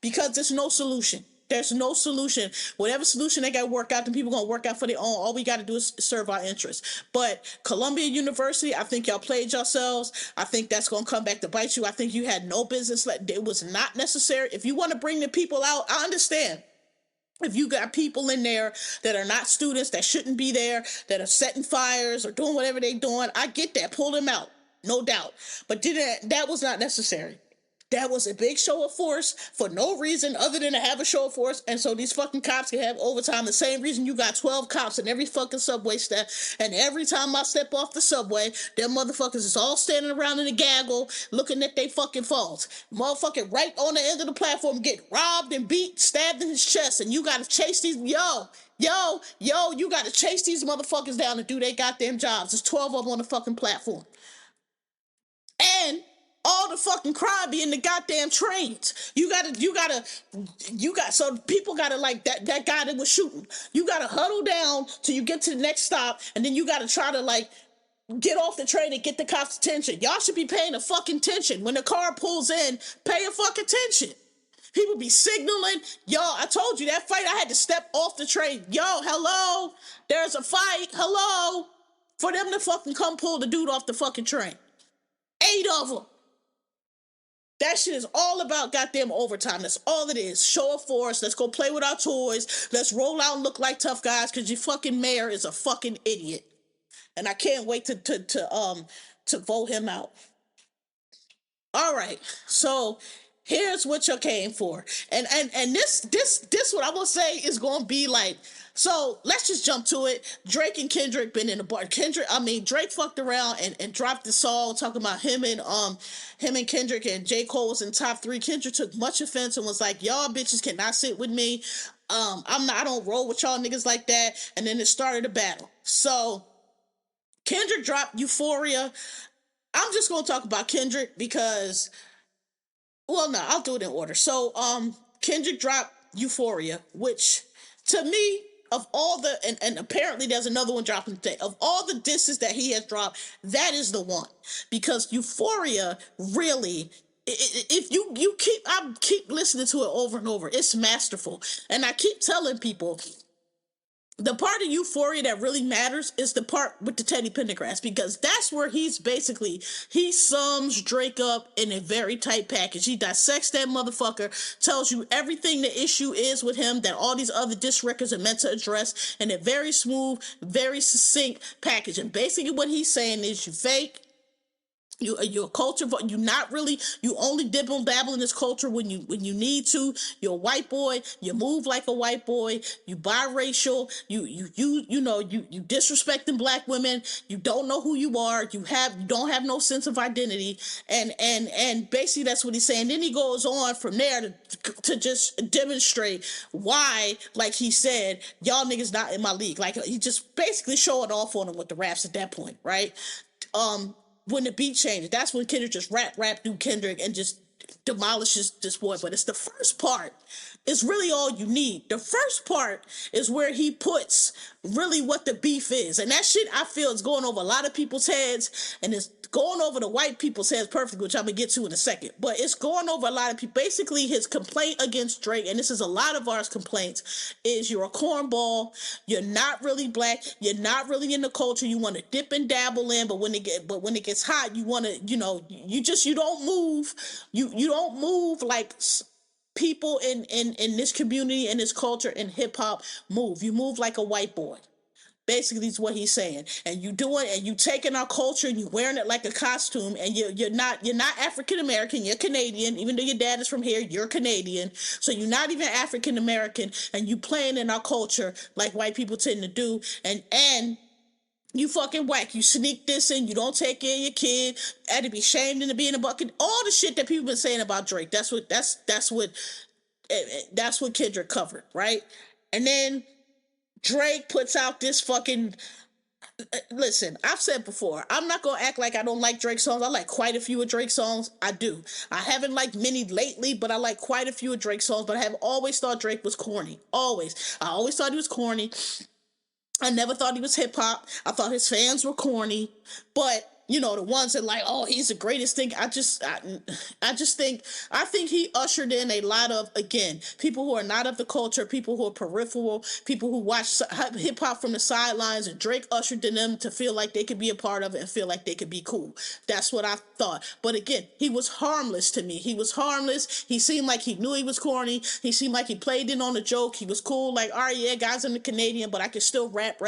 because there's no solution. There's no solution. Whatever solution they got to work out, then people going to work out for their own. All we got to do is serve our interests. But Columbia University, I think y'all played yourselves. I think that's going to come back to bite you. I think you had no business. It was not necessary. If you want to bring the people out, I understand. If you got people in there that are not students, that shouldn't be there, that are setting fires or doing whatever they're doing, I get that. Pull them out. No doubt. But that was not necessary. That was a big show of force for no reason other than to have a show of force, and so these fucking cops can have overtime. The same reason you got 12 cops in every fucking subway stop, and every time I step off the subway, them motherfuckers is all standing around in a gaggle looking at their fucking phones. Motherfucking right on the end of the platform get robbed and beat, stabbed in his chest, and you gotta chase these, you gotta chase these motherfuckers down and do their goddamn jobs. There's 12 of them on the fucking platform. And all the fucking crime be in the goddamn trains. So people gotta, like that guy that was shooting. You gotta huddle down till you get to the next stop, and then you gotta try to, like, get off the train and get the cops' attention. Y'all should be paying a fucking attention. When the car pulls in, pay a fucking attention. People be signaling. Y'all, I told you that fight, I had to step off the train. Yo, hello? There's a fight. Hello? For them to fucking come pull the dude off the fucking train. 8 of them. That shit is all about goddamn overtime. That's all it is. Show of force. Let's go play with our toys. Let's roll out and look like tough guys because your fucking mayor is a fucking idiot. And I can't wait to vote him out. All right. So here's what you came for. And this what I'm gonna say is gonna be like, so let's just jump to it. Drake and Kendrick been in the bar. Drake fucked around and dropped the song talking about him and Kendrick, and J. Cole was in top 3. Kendrick took much offense and was like, y'all bitches cannot sit with me. I don't roll with y'all niggas like that. And then it started a battle. So Kendrick dropped Euphoria. I'm just gonna talk about Kendrick because, well, no, I'll do it in order. So, Kendrick dropped Euphoria, which, to me, of all the, and apparently there's another one dropping today, of all the disses that he has dropped, that is the one. Because Euphoria, really, if I keep listening to it over and over, it's masterful. And I keep telling people, the part of Euphoria that really matters is the part with the Teddy Pendergrass, because that's where he sums Drake up in a very tight package. He dissects that motherfucker, tells you everything the issue is with him that all these other diss records are meant to address in a very smooth, very succinct package. And basically what he's saying is, you fake. You're a culture, but you only dibble dabble in this culture when you need to. You're a white boy, you move like a white boy, you biracial, you disrespecting black women, you don't know who you are, you don't have no sense of identity, and basically that's what he's saying. Then he goes on from there to just demonstrate why, like he said, y'all niggas not in my league. Like, he just basically showing off on him with the raps at that point, right? When the beat changes, that's when Kendrick just rap, do Kendrick, and just demolishes this boy. But it's the first part is really all you need. The first part is where he puts really what the beef is. And that shit, I feel, is going over a lot of people's heads, and it's going over the white people's heads perfectly, which I'm going to get to in a second. But it's going over a lot of people. Basically, his complaint against Drake, and this is a lot of our complaints, is you're a cornball, you're not really black, you're not really in the culture, you want to dip and dabble in, but when it gets hot, you want to, you don't move, you don't move like people in this community, in this culture, in hip-hop move. You move like a white boy. Basically, is what he's saying. And you do it, and you taking our culture, and you wearing it like a costume, and you're not African American, you're Canadian. Even though your dad is from here, you're Canadian. So you're not even African American, and you playing in our culture like white people tend to do, and you fucking whack. You sneak this in. You don't take care of your kid. Had to be shamed into being a bucket. All the shit that people been saying about Drake. That's what Kendrick covered, right? And then Drake puts out this fucking. Listen, I've said before, I'm not gonna act like I don't like Drake songs. I like quite a few of Drake songs. I do. I haven't liked many lately, but I like quite a few of Drake songs. But I have always thought Drake was corny. Always. I always thought he was corny. I never thought he was hip-hop. I thought his fans were corny. But, the ones that like, oh, he's the greatest thing. I think he ushered in a lot of, again, people who are not of the culture, people who are peripheral, people who watch hip-hop from the sidelines, and Drake ushered in them to feel like they could be a part of it and feel like they could be cool. That's what I thought. But again, he was harmless to me. He was harmless. He seemed like he knew he was corny. He seemed like he played in on a joke. He was cool, like, all right, yeah, guys, I'm a Canadian, but I can still rap.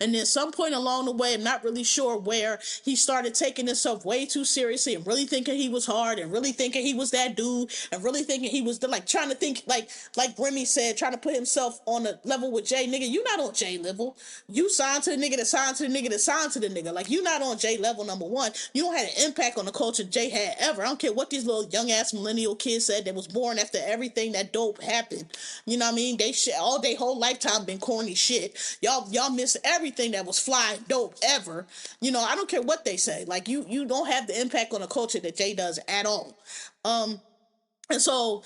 And then some point along the way, I'm not really sure where, he started taking himself way too seriously and really thinking he was hard and really thinking he was that dude and really thinking he was trying to think like Remy said, trying to put himself on a level with Jay. Nigga, you not on Jay level. You signed to the nigga that signed to the nigga that signed to the nigga. Like, you not on Jay level, number one. You don't have an impact on the culture Jay had ever. I don't care what these little young ass millennial kids said that was born after everything that dope happened. You know what I mean? They shit all their whole lifetime been corny shit. Y'all missed everything that was fly dope ever. I don't care what they say. Like, you don't have the impact on the culture that Jay does at all. And so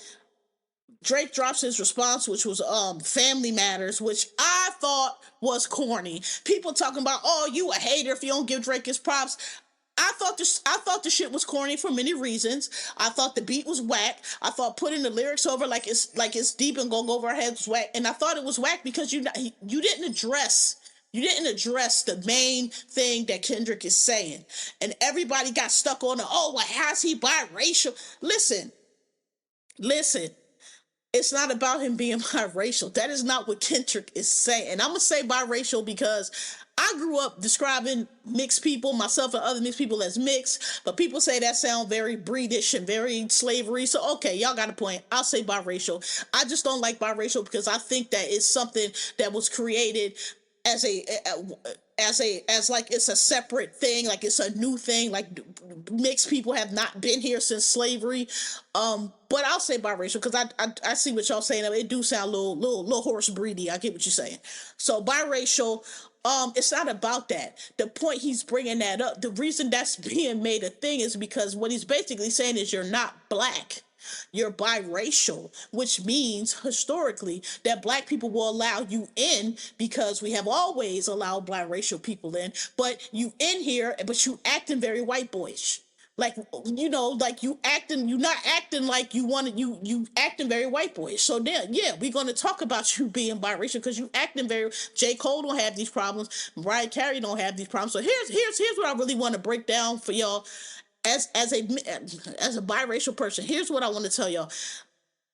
Drake drops his response, which was Family Matters, which I thought was corny. People talking about, oh, you a hater if you don't give Drake his props. I thought the shit was corny for many reasons. I thought the beat was whack. I thought putting the lyrics over like it's deep and going over our heads was whack. And I thought it was whack because you didn't address the main thing that Kendrick is saying. And everybody got stuck on how's he biracial? Listen. It's not about him being biracial. That is not what Kendrick is saying. And I'm going to say biracial because I grew up describing mixed people, myself and other mixed people, as mixed, but people say that sound very breedish and very slavery. So, okay, y'all got a point. I'll say biracial. I just don't like biracial because I think that it's something that was created as like it's a separate thing, like it's a new thing, like mixed people have not been here since slavery. But I'll say biracial because I see what y'all saying. It do sound a little horse breedy. I get what you're saying. So biracial. It's not about that. The point he's bringing that up, the reason that's being made a thing is because what he's basically saying is you're not black. You're biracial, which means historically that black people will allow you in because we have always allowed biracial people in, but you in here, but you acting very white boyish. Like, you're not acting like you acting very white boyish. So then, yeah, we're going to talk about you being biracial because you acting very, J. Cole don't have these problems, Mariah Carey don't have these problems. So here's what I really want to break down for y'all. As a biracial person, here's what I want to tell y'all,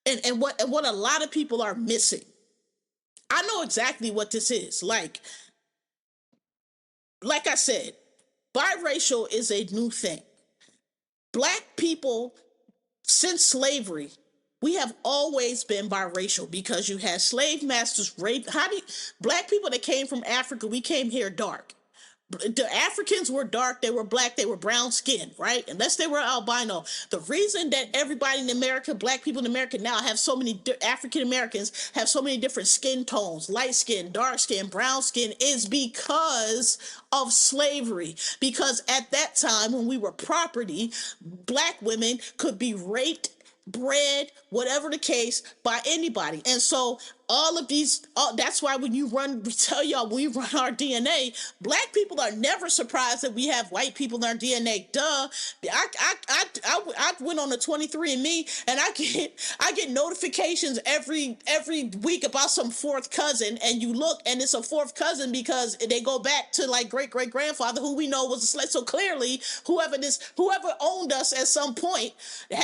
and what a lot of people are missing. I know exactly what this is. Like I said, biracial is a new thing. Black people, since slavery, we have always been biracial because you had slave masters rape. Black people that came from Africa, we came here dark. The Africans were dark, they were black, they were brown skinned, right? Unless they were albino. The reason that everybody in America, black people in America now have so many, African Americans have so many different skin tones, light skin, dark skin, brown skin, is because of slavery. Because at that time when we were property, black women could be raped bred, whatever the case, by anybody. And so all of these, that's why when we tell y'all we run our DNA, black people are never surprised that we have white people in our DNA. Duh. I went on a 23andMe, and I get notifications every week about some fourth cousin, and you look and it's a fourth cousin because they go back to like great great grandfather who we know was a slave. So clearly whoever owned us at some point,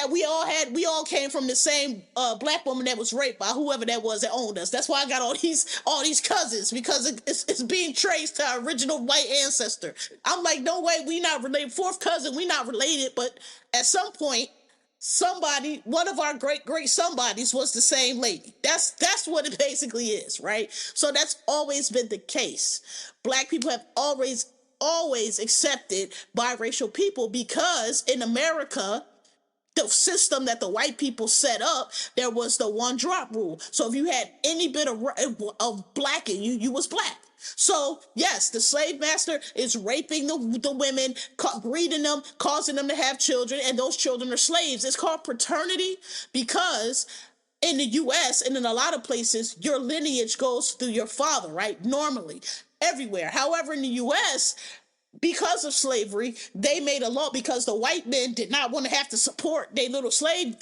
we all came from the same black woman that was raped by whoever that was that owned us. That's why I got all these cousins, because it's being traced to our original white ancestor. I'm like, no way, we not related. Fourth cousin, we not related, but at some point, one of our great great somebodies was the same lady. That's what it basically is, right? So that's always been the case. Black people have always accepted biracial people because in America, the system that the white people set up, there was the one drop rule. So if you had any bit of black in you, you was black. So yes, the slave master is raping the women, breeding them, causing them to have children, and those children are slaves. It's called paternity because in the U.S. and in a lot of places, your lineage goes through your father, right? Normally, everywhere. However, in the U.S., because of slavery, they made a law because the white men did not want to have to support their little slave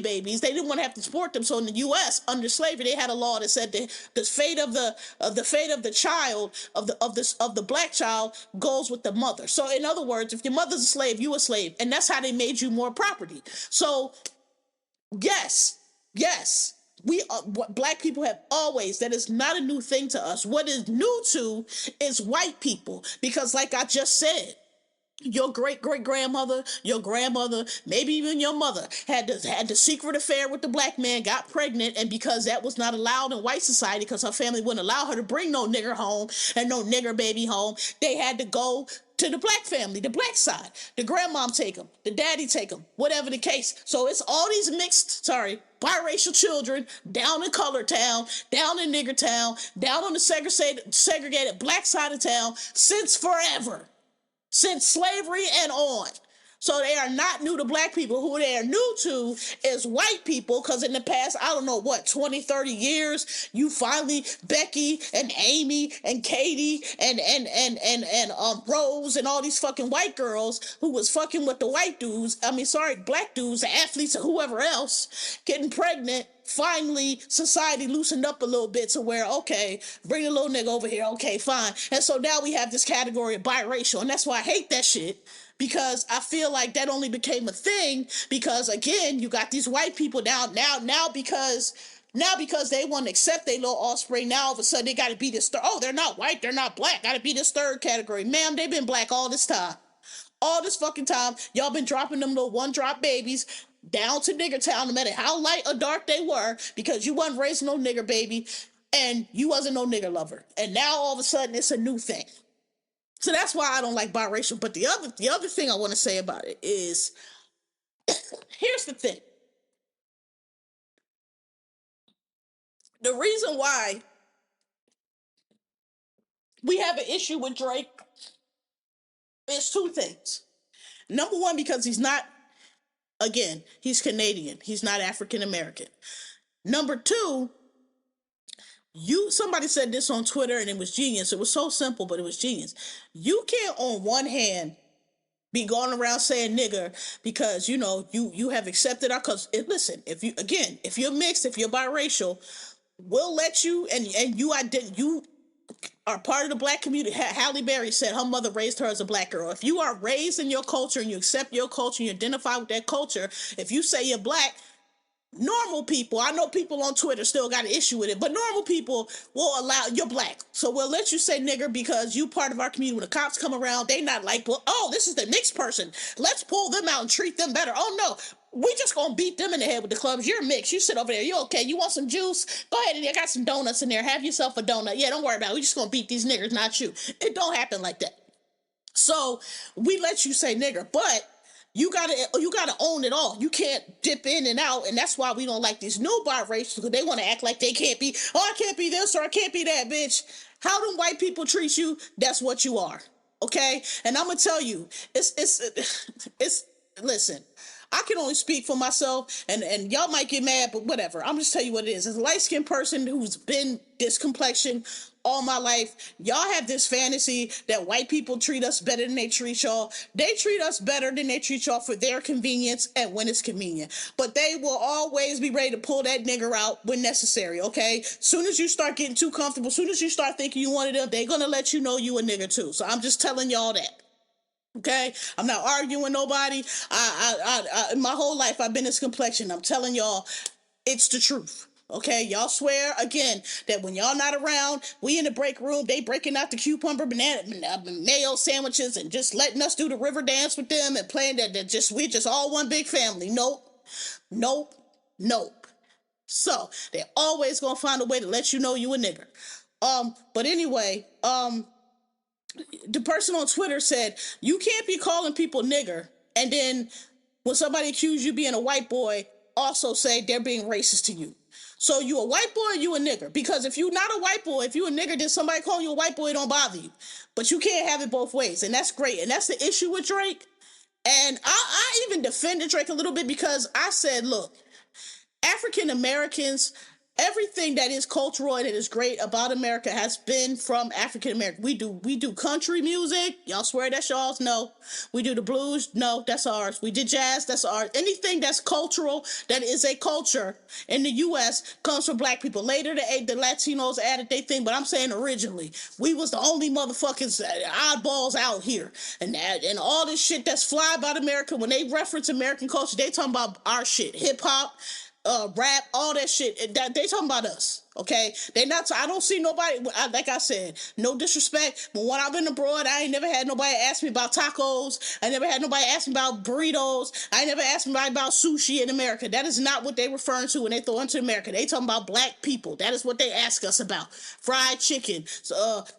babies. They didn't want to have to support them. So in the U.S. under slavery, they had a law that said the fate of the child of the black child goes with the mother. So in other words, if your mother's a slave, you a slave, and that's how they made you more property. So yes, what black people have always, that is not a new thing to us. What is new to is white people, because like I just said, your great great grandmother, your grandmother, maybe even your mother had the secret affair with the black man, got pregnant, and because that was not allowed in white society, because her family wouldn't allow her to bring no nigger home and no nigger baby home, they had to go to the black family, the black side. The grandmom take them, the daddy take them, whatever the case. So it's all these biracial children down in Color Town, down in Nigger Town, down on the segregated black side of town since forever. Since slavery and on. So they are not new to black people. Who they are new to is white people, because in the past, I don't know what, 20, 30 years, you finally, Becky and Amy and Katie and Rose and all these fucking white girls who was fucking with the black dudes, the athletes or whoever else, getting pregnant. Finally, society loosened up a little bit to where, okay, bring a little nigga over here, okay, fine. And so now we have this category of biracial, and that's why I hate that shit, because I feel like that only became a thing because, again, you got these white people now because they want to accept their little offspring, now all of a sudden they got to be this they're not white, they're not black, got to be this third category. Ma'am, they've been black all this time. All this fucking time, y'all been dropping them little one-drop babies down to nigger town, no matter how light or dark they were, because you wasn't raising no nigger baby, and you wasn't no nigger lover. And now all of a sudden it's a new thing. So that's why I don't like biracial. But the other thing I want to say about it is, here's the thing. The reason why we have an issue with Drake is two things. Number one, because he's Canadian. He's not African American. Number two, somebody said this on Twitter and it was genius. It was so simple, but it was genius. You can't on one hand be going around saying nigger because you have accepted our, because listen, if you're mixed, if you're biracial, we'll let you, and you are part of the black community. Halle Berry said her mother raised her as a black girl. If you are raised in your culture and you accept your culture and you identify with that culture, if you say you're black, normal people, I know people on Twitter still got an issue with it, but normal people will allow, you're black, so we'll let you say nigger because you part of our community. When the cops come around, they not like, well, oh, this is the mixed person, let's pull them out and treat them better. Oh no, we just gonna beat them in the head with the clubs. You're mixed, you sit over there, you okay, you want some juice, go ahead, and I got some donuts in there, have yourself a donut. Yeah, don't worry about it, we just gonna beat these niggers, not you. It don't happen like that. So we let you say nigger, but you gotta own it all. You can't dip in and out, and that's why we don't like these new biracials, because they want to act like they can't be. Oh, I can't be this or I can't be that, bitch. How do white people treat you? That's what you are, okay? And I'm gonna tell you, it's. Listen, I can only speak for myself, and y'all might get mad, but whatever. I'm just telling you what it is. As a light-skinned person who's been this complexion all my life, y'all have this fantasy that white people treat us better than they treat y'all. They treat us better than they treat y'all for their convenience and when it's convenient. But they will always be ready to pull that nigger out when necessary, okay? Soon as you start getting too comfortable, soon as you start thinking you wanted them, they're gonna let you know you a nigger too. So I'm just telling y'all that. Okay, I'm not arguing with nobody. My whole life I've been this complexion. I'm telling y'all, it's the truth. Okay, y'all swear again that when y'all not around, we in the break room, they breaking out the cucumber banana mayo sandwiches and just letting us do the river dance with them and playing that we just all one big family. Nope, nope, nope. So they're always gonna find a way to let you know you a nigger. But anyway, the person on Twitter said, you can't be calling people nigger and then when somebody accuses you being a white boy, also say they're being racist to you. So you a white boy or you a nigger? Because if you not a white boy, if you a nigger, then somebody calling you a white boy, it don't bother you. But you can't have it both ways, and that's great. And that's the issue with Drake. And I even defended Drake a little bit because I said, look, African Americans, everything that is cultural and it is great about America has been from African American. We do country music. Y'all swear that's y'all's? No. We do the blues. No, that's ours. We did jazz. That's ours. Anything that's cultural, that is a culture in the U.S. comes from black people. Later, the Latinos added their thing, but I'm saying originally, we was the only motherfuckers oddballs out here. And all this shit that's fly about America, when they reference American culture, they talking about our shit. Hip hop, rap, all that shit. That they talking about us, okay? They not. I don't see nobody. Like I said, no disrespect, but when I've been abroad, I ain't never had nobody ask me about tacos. I never had nobody ask me about burritos. I never asked nobody about sushi in America. That is not what they referring to when they throw into America. They talking about black people. That is what they ask us about. Fried chicken,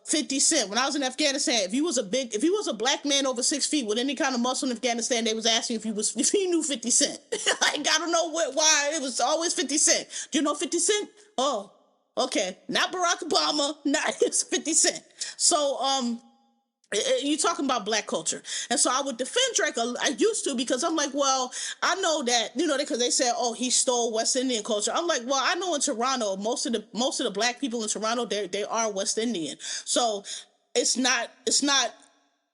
50 Cent. When I was in Afghanistan, if you was a black man over 6 feet with any kind of muscle in Afghanistan, they was asking if he knew 50 Cent. Like, I don't know why it was always 50 Cent. Do you know 50 Cent? Oh, okay. Not Barack Obama. Not it's 50 Cent. So, you talking about black culture. And so I would defend Drake. I used to because I'm like, well, I know that, because they said, oh, he stole West Indian culture. I'm like, well, I know in Toronto, most of the black people in Toronto, they are West Indian. So it's not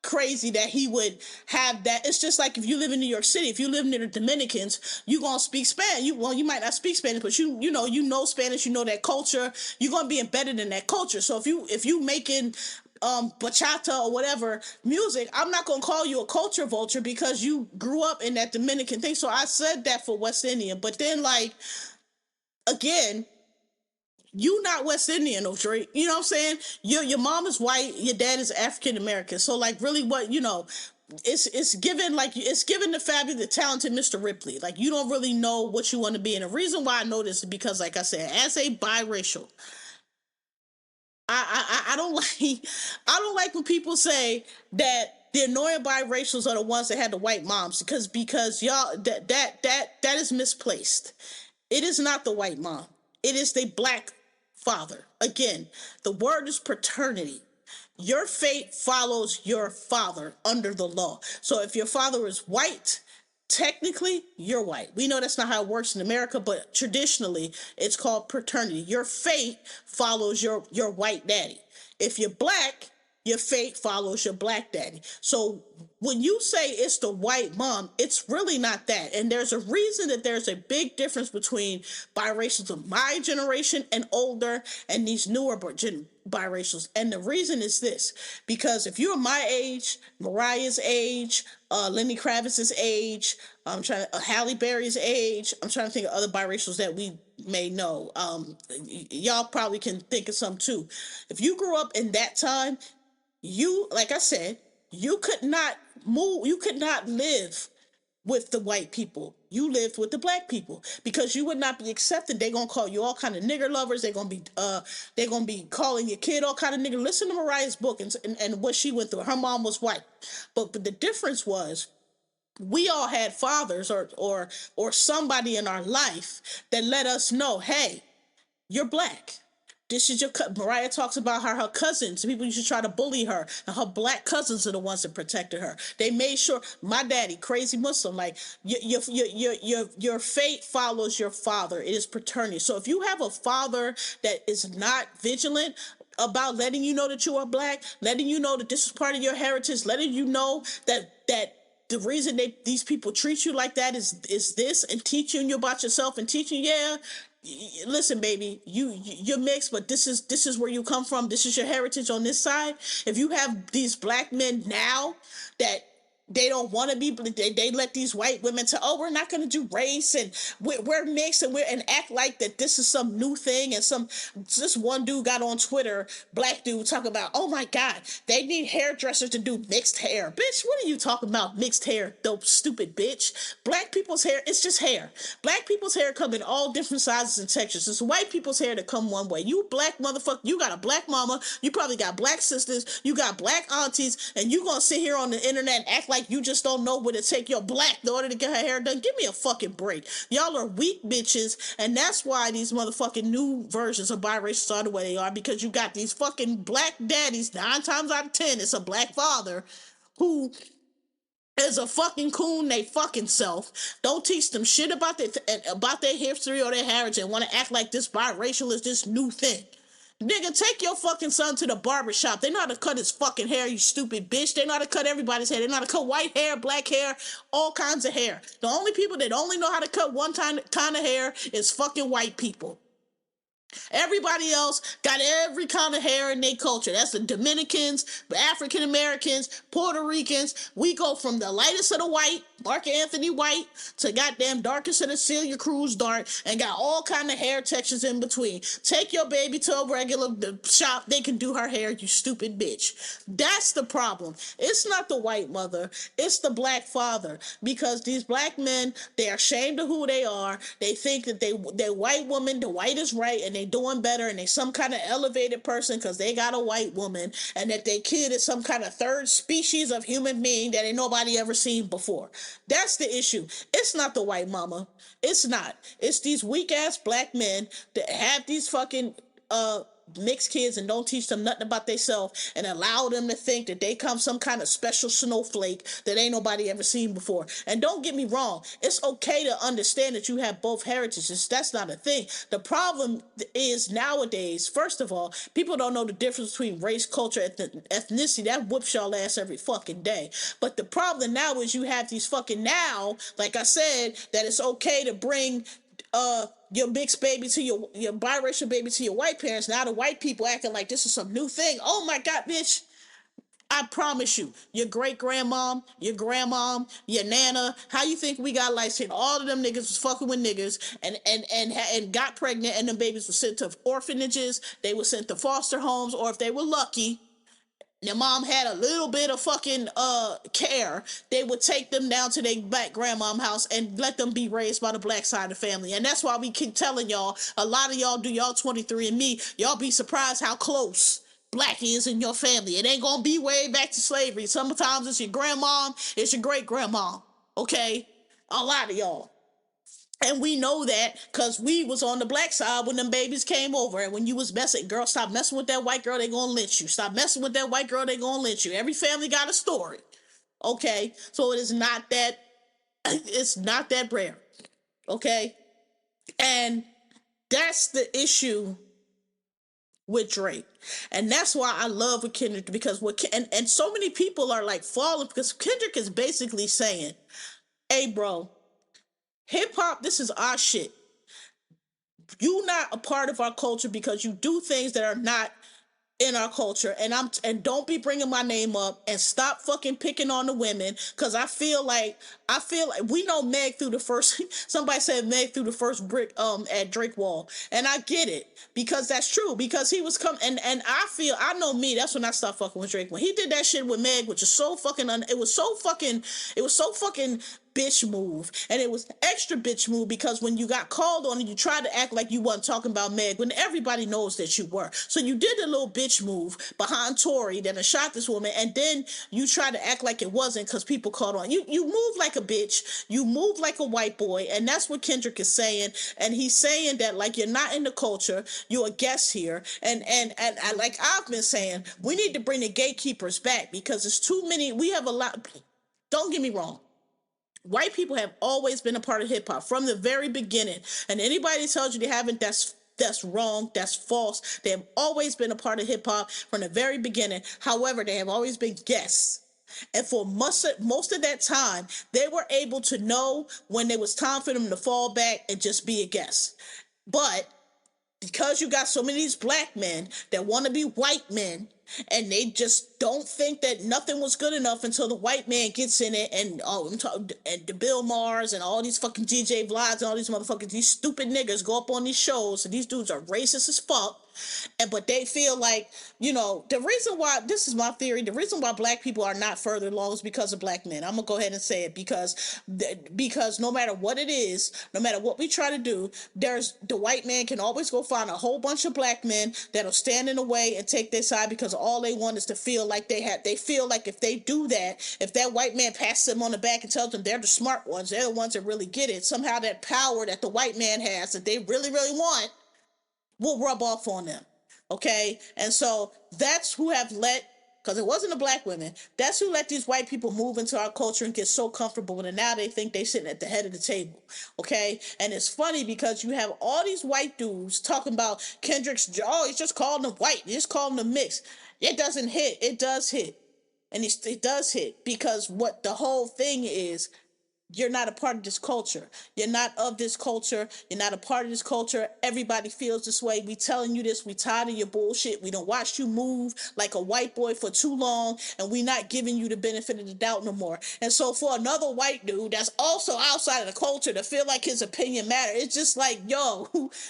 crazy that he would have that. It's just like if you live in New York City, if you live near the Dominicans, you gonna speak Spanish. You might not speak Spanish, but you know Spanish, you know that culture. You're gonna be embedded in that culture. So if you making bachata or whatever music, I'm not gonna call you a culture vulture because you grew up in that Dominican thing. So I said that for West Indian, but then like again, you not West Indian, no Drake. You know what I'm saying? Your mom is white, your dad is African American. So like really what it's given the fabulous, the talented Mr. Ripley. Like you don't really know what you want to be. And the reason why I know this is because, like I said, as a biracial, I don't like when people say that the annoying biracials are the ones that had the white moms because y'all that is misplaced. It is not the white mom. It is the black father. Again, the word is paternity. Your fate follows your father under the law. So if your father is white, technically you're white. We know that's not how it works in America, but traditionally it's called paternity. Your fate follows your white daddy. If you're black, your fate follows your black daddy. So when you say it's the white mom, it's really not that. And there's a reason that there's a big difference between biracials of my generation and older and these newer biracials. And the reason is this, because if you're my age, Mariah's age, Lenny Kravitz's age, Halle Berry's age, I'm trying to think of other biracials that we may know. Y'all probably can think of some too. If you grew up in that time, you, like I said, you could not live with the white people. You lived with the black people because you would not be accepted. They're gonna call you all kind of nigger lovers. They're gonna be calling your kid all kind of nigger. Listen to Mariah's book and what she went through. Her mom was white, but the difference was we all had fathers or somebody in our life that let us know, hey, you're black. This is your Mariah talks about how her cousins, people used to try to bully her, and her black cousins are the ones that protected her. They made sure. My daddy, crazy Muslim, like your fate follows your father. It is paternity. So if you have a father that is not vigilant about letting you know that you are black, letting you know that this is part of your heritage, letting you know that the reason these people treat you like that is this, and teaching you about yourself and teaching, listen, baby, you're mixed, but this is where you come from. This is your heritage on this side. If you have these black men now that they don't want to be, they let these white women say, oh, we're not going to do race, and we're mixed, and act like that this is some new thing. And this one dude got on Twitter, black dude, talking about, oh my God, they need hairdressers to do mixed hair. Bitch, what are you talking about, mixed hair, dope, stupid bitch? Black people's hair, it's just hair. Black people's hair come in all different sizes and textures. It's white people's hair that come one way. You black motherfucker, you got a black mama, you probably got black sisters, you got black aunties, and you gonna sit here on the internet and act like you just don't know what it take your black daughter to get her hair done. Give me a fucking break. Y'all are weak bitches, and that's why these motherfucking new versions of biracial are the way they are, because you got these fucking black daddies, 9 times out of 10, it's a black father who is a fucking coon they fucking self. Don't teach them shit about their history or their heritage, and want to act like this biracial is this new thing. Nigga, take your fucking son to the barbershop. They know how to cut his fucking hair, you stupid bitch. They know how to cut everybody's hair. They know how to cut white hair, black hair, all kinds of hair. The only people that only know how to cut one kind of hair is fucking white people. Everybody else got every kind of hair in their culture. That's the Dominicans, the African Americans, Puerto Ricans. We go from the lightest of the white, Mark Anthony White, to goddamn darkest of the Celia Cruz dark, and got all kind of hair textures in between. Take your baby to a regular shop. They can do her hair, you stupid bitch. That's the problem. It's not the white mother. It's the black father. Because these black men, they're ashamed of who they are. They think that they're white woman, the white is right, and they doing better, and they some kind of elevated person because they got a white woman, and that their kid is some kind of third species of human being that ain't nobody ever seen before. That's the issue. It's not the white mama. It's not. It's these weak ass black men that have these fucking mixed kids and don't teach them nothing about themselves, and allow them to think that they come some kind of special snowflake that ain't nobody ever seen before. And don't get me wrong, it's okay to understand that you have both heritages. That's not a thing. The problem is nowadays, first of all, people don't know the difference between race, culture, ethnicity. That whoops y'all ass every fucking day. But the problem now is you have these fucking now, like I said, that it's okay to bring your mixed baby to your biracial baby to your white parents. Now the white people acting like this is some new thing. Oh my God, bitch. I promise you, your great-grandmom, your grandmom, your nana, how you think we got light skin? All of them niggas was fucking with niggas and got pregnant, and them babies were sent to orphanages, they were sent to foster homes, or if they were lucky, their mom had a little bit of fucking care, they would take them down to their black grandmom house and let them be raised by the black side of the family. And that's why we keep telling y'all, a lot of y'all do y'all 23andMe, y'all be surprised how close black is in your family. It ain't gonna be way back to slavery. Sometimes it's your grandmom, it's your great-grandmom, okay? A lot of y'all. And we know that because we was on the black side when them babies came over. And when you was messing, girl, stop messing with that white girl, they gonna lynch you. Stop messing with that white girl, they gonna lynch you. Every family got a story. Okay? So it is not that, it's not that rare. Okay? And that's the issue with Drake. And that's why I love with Kendrick, because and so many people are like falling, because Kendrick is basically saying, hey bro, hip-hop, this is our shit. You not a part of our culture because you do things that are not in our culture, and don't be bringing my name up, and stop fucking picking on the women, because I feel like we know Meg threw the first somebody said Meg threw the first brick at Drake wall, and I get it, because that's true, because he was and I know me, that's when I stopped fucking with Drake, when he did that shit with Meg, which is so fucking it was so fucking bitch move. And it was extra bitch move because when you got called on and you tried to act like you wasn't talking about Meg when everybody knows that you were. So you did a little bitch move behind Tory that shot this woman, and then you tried to act like it wasn't because people called on you. You move like a bitch. You move like a white boy, and that's what Kendrick is saying. And he's saying that like you're not in the culture, you're a guest here. And like I've been saying, we need to bring the gatekeepers back because it's too many. We have a lot. Don't get me wrong. White people have always been a part of hip hop from the very beginning. And anybody that tells you they haven't, that's wrong. That's false. They have always been a part of hip hop from the very beginning. However, they have always been guests. And for most of that time, they were able to know when it was time for them to fall back and just be a guest. But because you got so many of these black men that want to be white men, and they just don't think that nothing was good enough until the white man gets in it, and and the Bill Maher's and all these fucking DJ Vlads and all these motherfuckers, these stupid niggas go up on these shows, and these dudes are racist as fuck. But they feel like, the reason why, this is my theory, the reason why black people are not further along is because of black men. I'm gonna go ahead and say it because no matter what it is, no matter what we try to do, the white man can always go find a whole bunch of black men that'll stand in the way and take their side because all they want is to feel like they feel like if they do that, if that white man passes them on the back and tells them they're the smart ones, they're the ones that really get it, somehow that power that the white man has that they really, really want will rub off on them. Okay? And so that's who have let, because it wasn't the black women, that's who let these white people move into our culture and get so comfortable, and now they think they sitting at the head of the table. Okay? And it's funny because you have all these white dudes talking about Kendrick's, he's just calling them white, he's just calling them mixed. It doesn't hit. It does hit. And it does hit because what the whole thing is, you're not a part of this culture. You're not of this culture. You're not a part of this culture. Everybody feels this way. We telling you this. We tired of your bullshit. We don't watch you move like a white boy for too long, and we not giving you the benefit of the doubt no more. And so for another white dude that's also outside of the culture to feel like his opinion matter, it's just like, yo,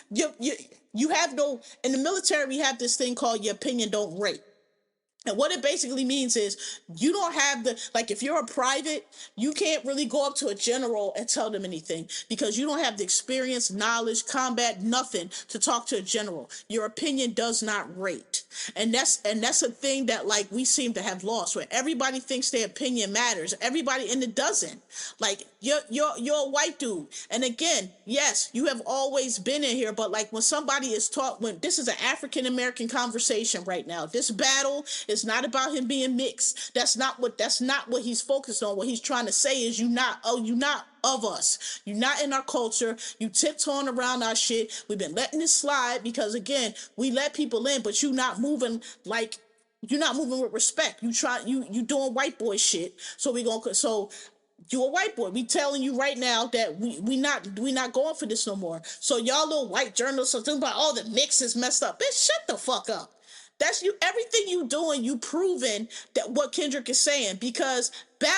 you have no, in the military we have this thing called your opinion don't rate. And what it basically means is you don't have if you're a private, you can't really go up to a general and tell them anything because you don't have the experience, knowledge, combat, nothing to talk to a general. Your opinion does not rate. And that's a thing that we seem to have lost, where everybody thinks their opinion matters. Everybody, and it doesn't. You're a white dude. And again, yes, you have always been in here, but when somebody is taught, when this is an African American conversation right now, this battle is not about him being mixed. That's not what he's focused on. What he's trying to say is you not of us. You're not in our culture. You tiptoeing around our shit. We've been letting this slide because again, we let people in, but you're not moving with respect. You doing white boy shit. So you a white boy. We telling you right now that we not going for this no more. So y'all little white journalists are talking about the mix is messed up. Bitch, shut the fuck up. That's you. Everything you doing, you proving that what Kendrick is saying because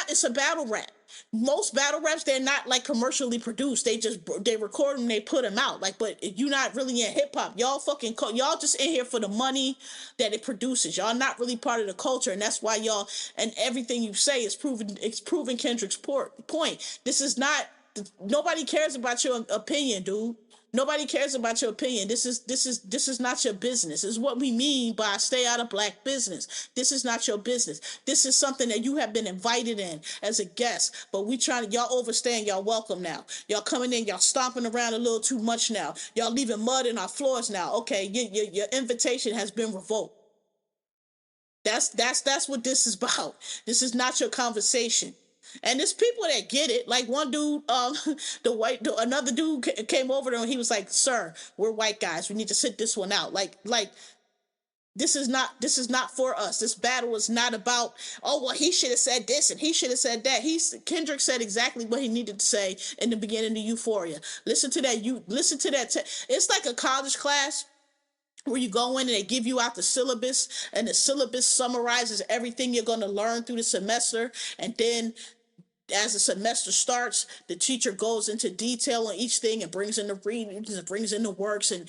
it's a battle rap. Most battle raps, they're not commercially produced. They record them, they put them out. But you're not really in hip hop. Y'all y'all just in here for the money that it produces. Y'all not really part of the culture, and that's why y'all and everything you say is proven. It's proving Kendrick's point. This is not. Nobody cares about your opinion, dude. Nobody cares about your opinion. This is not your business. This is what we mean by stay out of black business. This is not your business. This is something that you have been invited in as a guest. But y'all overstaying, y'all welcome now. Y'all coming in, y'all stomping around a little too much now. Y'all leaving mud in our floors now. Okay, your invitation has been revoked. That's what this is about. This is not your conversation. And there's people that get it. One dude, another dude came over to him and he was like, "Sir, we're white guys. We need to sit this one out." This is not for us. This battle is not about, he should have said this and he should have said that. Kendrick said exactly what he needed to say in the beginning of Euphoria. Listen to that. It's like a college class where you go in and they give you out the syllabus, and the syllabus summarizes everything you're going to learn through the semester, and then as the semester starts, the teacher goes into detail on each thing and brings in the readings and brings in the works and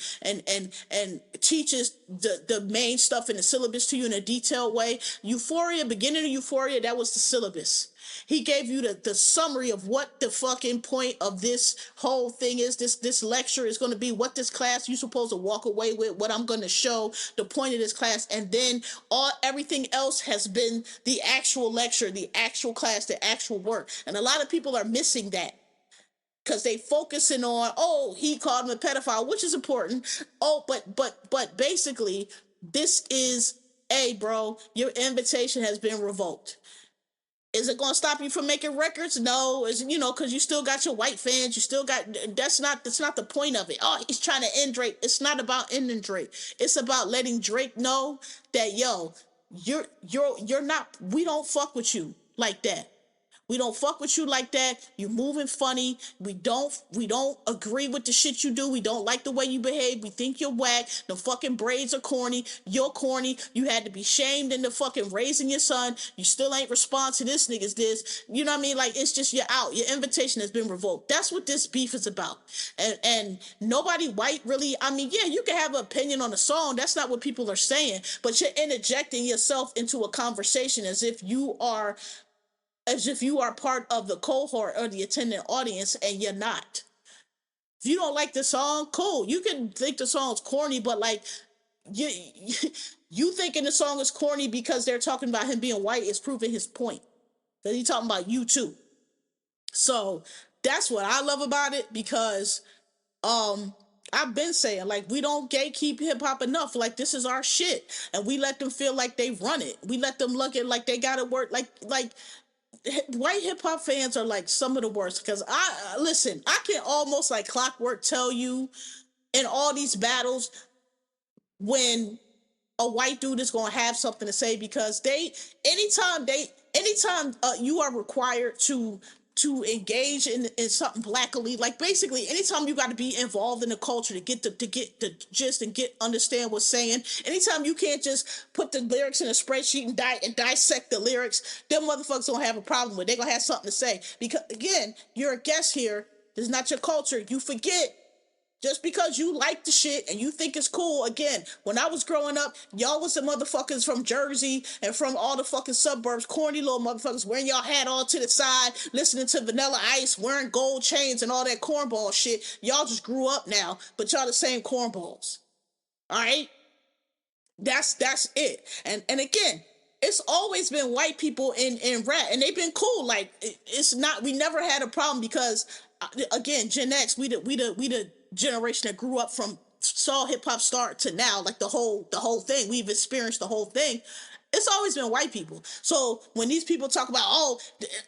teaches the main stuff in the syllabus to you in a detailed way. Euphoria, beginning of Euphoria, that was the syllabus. He gave you the summary of what the fucking point of this whole thing is. This lecture is going to be, what this class you're supposed to walk away with, what I'm going to show, the point of this class, and then everything else has been the actual lecture, the actual class, the actual work. And a lot of people are missing that because they focusing on, oh, he called him a pedophile, which is important. Oh, but basically, this is, hey, bro, your invitation has been revoked. Is it going to stop you from making records? No, because you still got your white fans. You still got, that's not the point of it. Oh, he's trying to end Drake. It's not about ending Drake. It's about letting Drake know that, yo, you're not, we don't fuck with you like that. We don't fuck with you like that. You moving funny. We don't agree with the shit you do. We don't like the way you behave. We think you're whack. The fucking braids are corny. You're corny. You had to be shamed into fucking raising your son. You still ain't respond to this nigga's this. You know what I mean? Like, it's just, you're out. Your invitation has been revoked. That's what this beef is about. And nobody white really, I mean, yeah, you can have an opinion on a song. That's not what people are saying. But you're interjecting yourself into a conversation as if you are part of the cohort or the attendant audience, and you're not. If you don't like the song, cool. You can think the song's corny, but like, you thinking the song is corny because they're talking about him being white is proving his point. That he's talking about you too. So that's what I love about it, because I've been saying, like, we don't gatekeep hip-hop enough. Like, this is our shit, and we let them feel like they run it. We let them look at like they gotta work, like white hip-hop fans are like some of the worst, because I can almost like clockwork tell you in all these battles when a white dude is going to have something to say, because anytime you are required to engage in something blackly, like basically anytime you got to be involved in the culture to get the gist and understand what's saying, anytime you can't just put the lyrics in a spreadsheet and dissect the lyrics, them motherfuckers don't have a problem with it. They're gonna have something to say, because again, you're a guest here. This is not your culture. You forget. Just because you like the shit and you think it's cool, again, when I was growing up, y'all was the motherfuckers from Jersey and from all the fucking suburbs, corny little motherfuckers, wearing y'all hat all to the side, listening to Vanilla Ice, wearing gold chains and all that cornball shit. Y'all just grew up now, but y'all the same cornballs. All right? That's it. And again, it's always been white people in rap, and they've been cool. Like, it's not, we never had a problem, because again, Gen X, we the generation that grew up from, saw hip hop start to now, like the whole thing. We've experienced the whole thing. It's always been white people. So when these people talk about,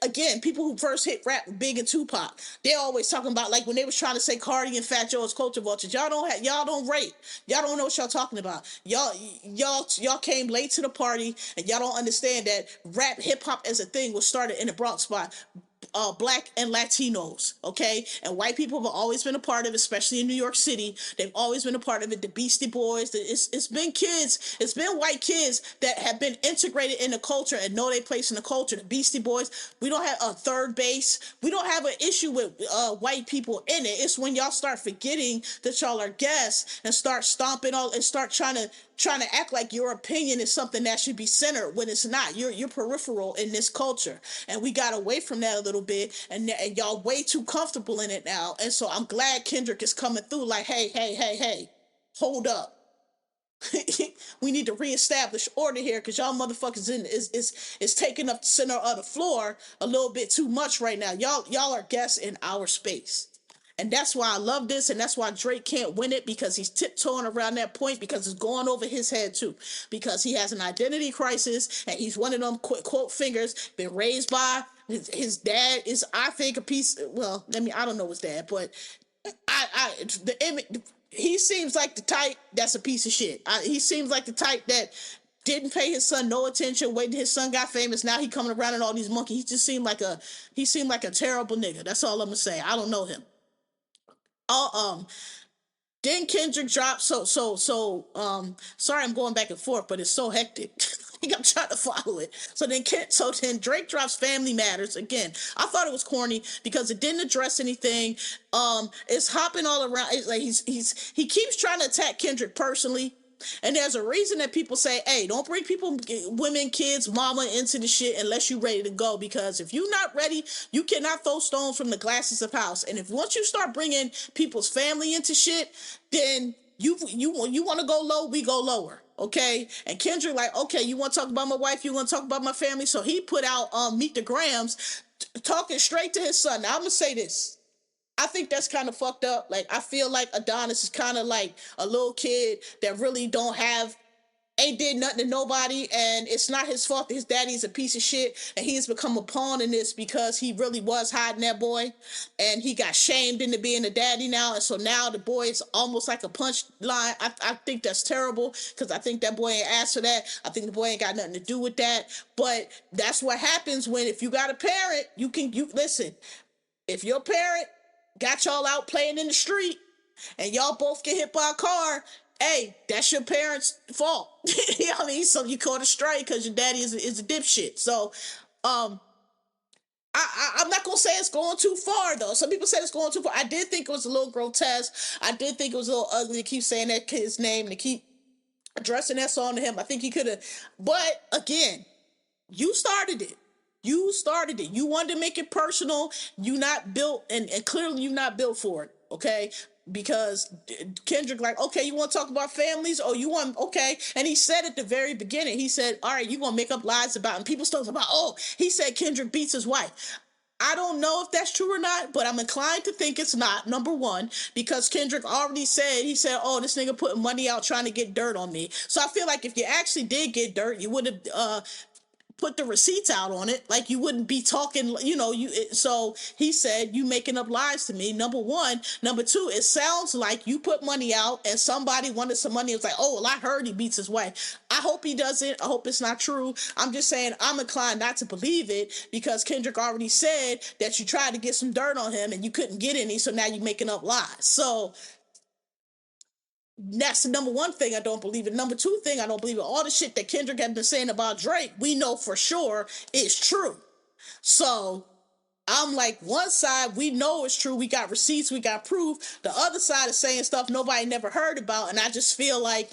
again, people who first hit rap, Big and Tupac, they're always talking about, like, when they was trying to say Cardi and Fat Joe as culture vultures. Y'all don't rate. Y'all don't know what y'all talking about. Y'all came late to the party, and y'all don't understand that rap, hip hop as a thing was started in the Bronx by Black and Latinos, okay? And white people have always been a part of it, especially in New York City. They've always been a part of it. The Beastie Boys, it's been white kids that have been integrated in the culture and know their place in the culture. The Beastie Boys, we don't have a third base. We don't have an issue with white people in it. It's when y'all start forgetting that y'all are guests and start stomping all and start trying to act like your opinion is something that should be centered when it's not. You're peripheral in this culture, and we got away from that a little bit, and y'all way too comfortable in it now. And so I'm glad Kendrick is coming through like, hey, hold up. We need to reestablish order here, because y'all motherfuckers is taking up the center of the floor a little bit too much right now. Y'all are guests in our space. And that's why I love this, and that's why Drake can't win it, because he's tiptoeing around that point, because it's going over his head too. Because he has an identity crisis, and he's one of them quote fingers, been raised by his dad is, I think, a piece. Well, I don't know his dad, but he seems like the type that's a piece of shit. He seems like the type that didn't pay his son no attention, waited till his son got famous. Now he coming around in all these monkeys. He just seemed like a terrible nigga. That's all I'm gonna say. I don't know him. Then Kendrick dropped, sorry I'm going back and forth, but it's so hectic. I'm trying to follow it. So then Drake drops Family Matters again. I thought it was corny because it didn't address anything. It's hopping all around. It's like he keeps trying to attack Kendrick personally. And there's a reason that people say, hey, don't bring people, women, kids, mama into the shit unless you're ready to go. Because if you're not ready, you cannot throw stones from the glasses of house. And if once you start bringing people's family into shit, then you want to go low, we go lower. Okay, and Kendrick like, okay, you want to talk about my wife, you want to talk about my family, so he put out Meet the Grams, talking straight to his son. Now I'm gonna say this, I think that's kind of fucked up. Like, I feel like Adonis is kind of like a little kid that really ain't did nothing to nobody, and it's not his fault that his daddy's a piece of shit, and he's become a pawn in this because he really was hiding that boy, and he got shamed into being a daddy now, and so now the boy is almost like a punchline. I think that's terrible, because I think that boy ain't asked for that. I think the boy ain't got nothing to do with that, but that's what happens when, if you got a parent, you listen, if your parent got y'all out playing in the street, and y'all both get hit by a car, hey, that's your parents' fault. You know what I mean? So you caught a stray because your daddy is a dipshit. So, I'm not gonna say it's going too far though. Some people said it's going too far. I did think it was a little grotesque. I did think it was a little ugly to keep saying that kid's name, to keep addressing that song to him. I think he could have. But again, you started it. You started it. You wanted to make it personal. You not built, and clearly you not built for it. Okay. Because Kendrick like, okay, you want to talk about families? Oh, you want, okay. And he said at the very beginning, he said, all right, you going to make up lies about, and people still talk about, oh, he said Kendrick beats his wife. I don't know if that's true or not, but I'm inclined to think it's not, number one, because Kendrick already said, he said, oh, this nigga putting money out trying to get dirt on me. So I feel like if you actually did get dirt, you would have, put the receipts out on it, like you wouldn't be talking, so he said, you making up lies to me, number one. Number two, it sounds like you put money out and somebody wanted some money. It's like, oh, well, I heard he beats his wife. I hope he doesn't. I hope it's not true. I'm just saying, I'm inclined not to believe it, because Kendrick already said that you tried to get some dirt on him and you couldn't get any, so now you're making up lies. So that's the number one thing I don't believe it. Number two thing I don't believe it. All the shit that Kendrick had been saying about Drake, we know for sure is true. So I'm like, one side, we know it's true. We got receipts, we got proof. The other side is saying stuff nobody never heard about. And I just feel like,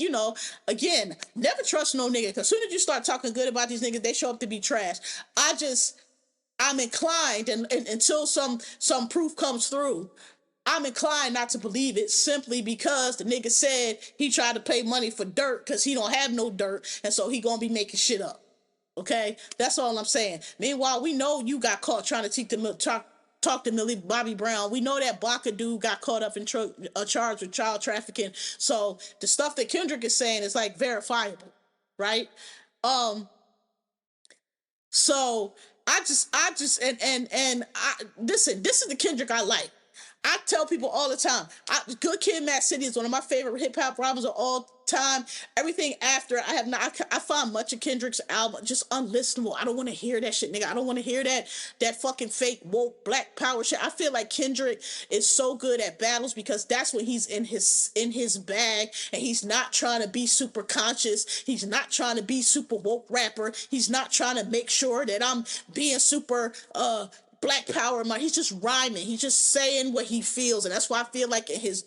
again, never trust no nigga. Because as soon as you start talking good about these niggas, they show up to be trash. I'm inclined, and until some proof comes through, I'm inclined not to believe it, simply because the nigga said he tried to pay money for dirt because he don't have no dirt, and so he gonna be making shit up. Okay? That's all I'm saying. Meanwhile, we know you got caught trying to talk to Millie Bobby Brown. We know that Baca dude got caught up in charged with child trafficking. So the stuff that Kendrick is saying is like verifiable, right? So I listen, this is the Kendrick I like. I tell people all the time, Good Kid, Mad City is one of my favorite hip hop rappers of all time. Everything after, I find much of Kendrick's album just unlistenable. I don't want to hear that shit, nigga. I don't want to hear that fucking fake woke black power shit. I feel like Kendrick is so good at battles because that's when he's in his bag, and he's not trying to be super conscious. He's not trying to be super woke rapper. He's not trying to make sure that I'm being super black power. He's just rhyming. He's just saying what he feels, and that's why I feel like his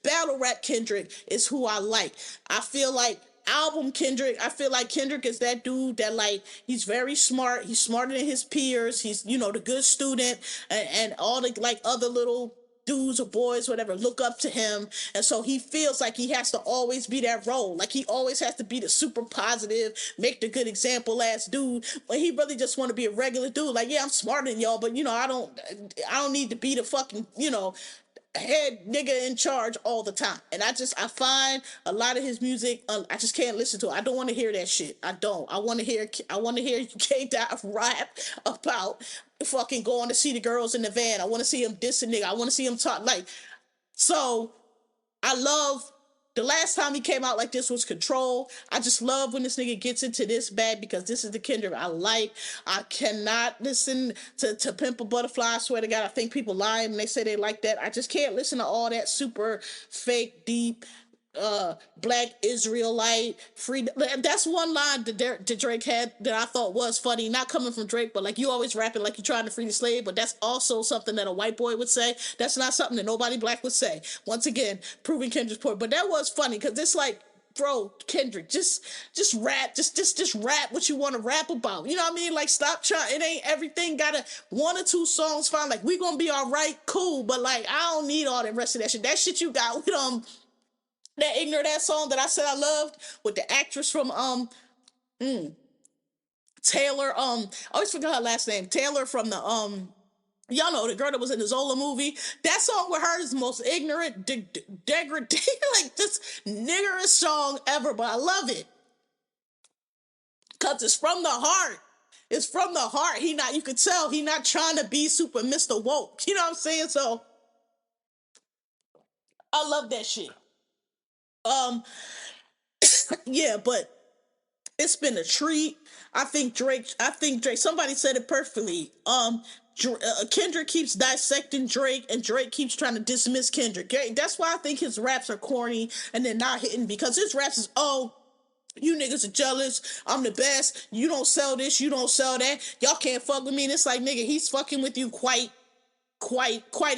battle rap Kendrick is who I like. I feel like album Kendrick, I feel like Kendrick is that dude that, like, he's very smart. He's smarter than his peers. He's, the good student, and all the, like, other little dudes or boys, whatever, look up to him, and so he feels like he has to always be that role. Like, he always has to be the super positive, make the good example ass dude, but he really just want to be a regular dude. Like, yeah, I'm smarter than y'all, but I don't need to be the fucking head nigga in charge all the time. And I find a lot of his music, I just can't listen to it. I don't want to hear that shit. I don't. I want to hear K-Dot rap about fucking going to see the girls in the van. I want to see him diss a nigga. I want to see him talk like. So I love, the last time he came out like this was Control. I just love when this nigga gets into this bad, because this is the Kendrick I like. I cannot listen to Pimp a Butterfly. I swear to God, I think people lie when they say they like that. I just can't listen to all that super fake, deep, black Israelite free. That's one line that Drake had that I thought was funny, not coming from Drake, but like, you always rapping like you're trying to free the slave, but that's also something that a white boy would say. That's not something that nobody black would say. Once again, proving Kendrick's point. But that was funny, because it's like, bro, Kendrick, just rap, just rap what you want to rap about. You know what I mean? Like, stop trying. It ain't everything. Gotta one or two songs fine. Like, we gonna be all right, cool. But like, I don't need all the rest of that shit. That shit you got with that Ignore That song that I said I loved with the actress from Taylor. I always forgot her last name. Taylor from the y'all know the girl that was in the Zola movie. That song with her is the most ignorant, degrading, like just niggerish song ever. But I love it because it's from the heart. It's from the heart. You could tell he not trying to be super Mr. Woke. You know what I'm saying? So I love that shit. Um, yeah, but it's been a treat. I think Drake. Somebody said it perfectly. Kendrick keeps dissecting Drake, and Drake keeps trying to dismiss Kendrick. Okay? That's why I think his raps are corny and they're not hitting, because his raps is, oh, you niggas are jealous. I'm the best. You don't sell this. You don't sell that. Y'all can't fuck with me. And it's like, nigga, he's fucking with you quite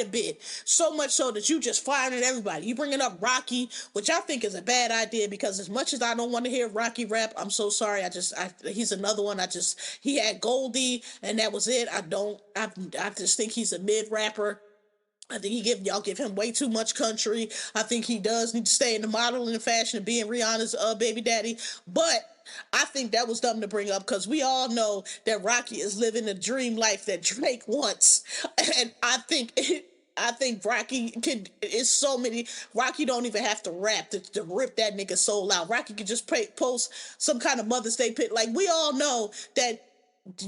a bit. So much so that you just firing at everybody. You bringing up Rocky, which I think is a bad idea, because as much as I don't want to hear Rocky rap, I'm so sorry. He's another one. He had Goldie and that was it. I just think he's a mid rapper. I think y'all give him way too much country. I think he does need to stay in the modeling and fashion and being Rihanna's baby daddy. But I think that was dumb to bring up, because we all know that Rocky is living the dream life that Drake wants, and I think Rocky don't even have to rap to rip that nigga soul out. Rocky could just post some kind of Mother's Day pit. Like, we all know that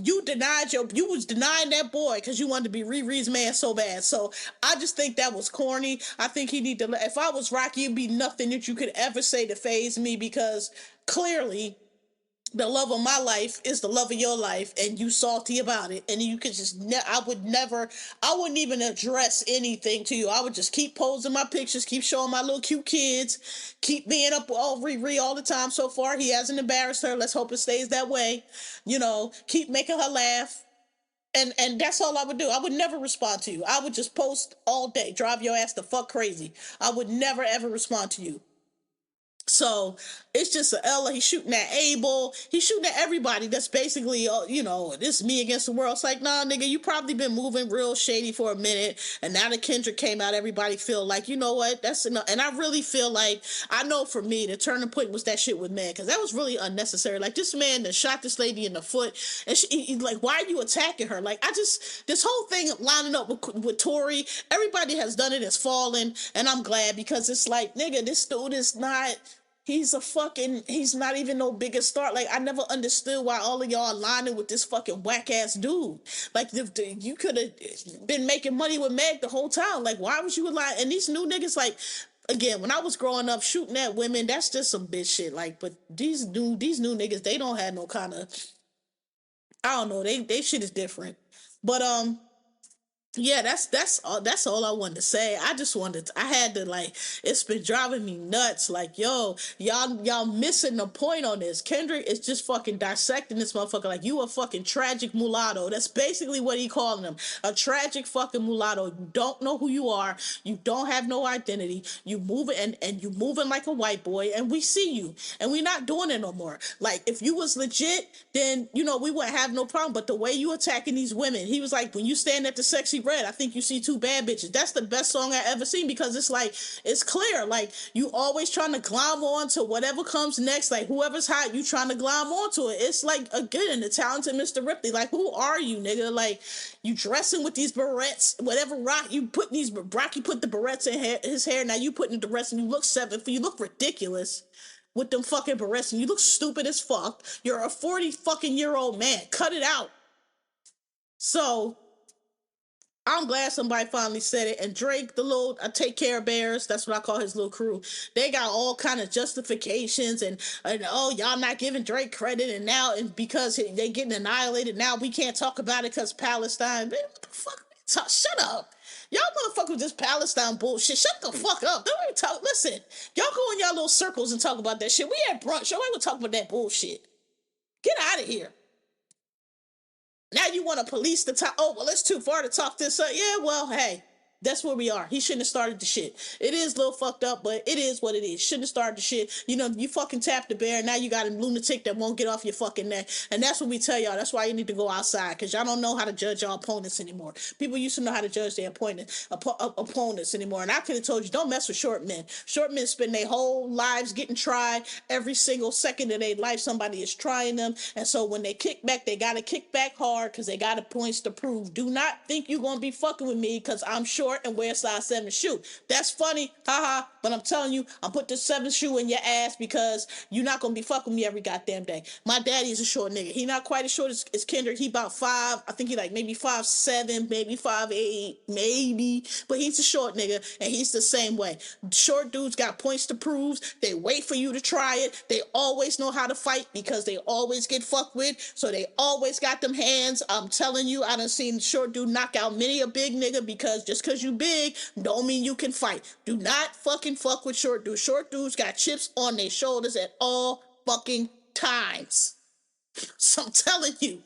you was denying that boy because you wanted to be Riri's man so bad. So I just think that was corny. I think he need to. If I was Rocky, it'd be nothing that you could ever say to faze me, because clearly the love of my life is the love of your life, and you salty about it, and you could just I wouldn't even address anything to you. I would just keep posing my pictures, keep showing my little cute kids, keep being up all Riri all the time. So far he hasn't embarrassed her. Let's hope it stays that way. Keep making her laugh. And that's all I would do. I would never respond to you. I would just post all day, drive your ass the fuck crazy. I would never ever respond to you. So it's just a Ella. He's shooting at Abel. He's shooting at everybody. That's basically, this is me against the world. It's like, nah, nigga, you probably been moving real shady for a minute. And now that Kendrick came out, everybody feel like, you know what, that's enough. And I really feel like, I know for me, the turning point was that shit with Man, because that was really unnecessary. Like, this man that shot this lady in the foot, and like, why are you attacking her? Like, this whole thing lining up with Tory, everybody has done it, has fallen, and I'm glad, because it's like, nigga, this dude is not. He's not even no biggest star. Like, I never understood why all of y'all aligning with this fucking whack ass dude. Like, you could have been making money with Meg the whole time. Like, why was you aligning? And these new niggas, like, again, when I was growing up shooting at women, that's just some bitch shit. Like, but these new niggas, they don't have no kind of, I don't know, they shit is different. But yeah, that's all I wanted to say. I had to, like, it's been driving me nuts. Like, yo, y'all missing the point on this. Kendrick is just fucking dissecting this motherfucker like you a fucking tragic mulatto. That's basically what he calling him. A tragic fucking mulatto. You don't know who you are. You don't have no identity. You moving and you moving like a white boy, and we see you. And we not doing it no more. Like, if you was legit, then we wouldn't have no problem. But the way you attacking these women, he was like, when you stand at the sexy red, I think you see two bad bitches. That's the best song I ever seen, because it's like, it's clear. Like, you always trying to glom on to whatever comes next. Like, whoever's hot, you trying to glom onto it. It's like, again, the talented Mr. Ripley. Like, who are you, nigga? Like, you dressing with these barrettes, whatever Rocky put the barrettes in his hair. Now you putting the rest, and you look you look ridiculous with them fucking barrettes, and you look stupid as fuck. You're a 40 fucking year old man. Cut it out. So I'm glad somebody finally said it. And Drake, the little Take Care Bears, that's what I call his little crew. They got all kind of justifications and oh, y'all not giving Drake credit, and now because they getting annihilated, now we can't talk about it because Palestine. Man, what the fuck? Shut up. Y'all motherfuckers just Palestine bullshit. Shut the fuck up. Don't even talk. Listen, y'all go in y'all little circles and talk about that shit. We at brunch. Y'all ain't gonna talk about that bullshit. Get out of here. Now you want to police the top. Oh, well, it's too far to talk this up. Yeah, well, hey, That's where we are. He shouldn't have started the shit. It is a little fucked up, but it is what it is. Shouldn't have started the shit. You know, you fucking tapped the bear, and now you got a lunatic that won't get off your fucking neck. And that's what we tell y'all. That's why you need to go outside, because y'all don't know how to judge your opponents anymore. People used to know how to judge their opponents anymore. And I could have told you, don't mess with short men. Short men spend their whole lives getting tried. Every single second of their life, somebody is trying them. And so when they kick back, they got to kick back hard because they got points to prove. Do not think you're going to be fucking with me because I'm short and wear a size 7 shoe. That's funny, haha, but I'm telling you, I'm put the 7 shoe in your ass because you're not going to be fucking with me every goddamn day. My daddy is a short nigga. He not quite as short as Kendrick. He about 5, I think he like maybe 5'7", maybe 5'8", maybe, but he's a short nigga and he's the same way. Short dudes got points to prove. They wait for you to try it. They always know how to fight because they always get fucked with, so they always got them hands. I'm telling you, I done seen short dude knock out many a big nigga because just because you big don't mean you can fight. Do not fucking fuck with short dudes. Short dudes got chips on their shoulders at all fucking times. So I'm telling you.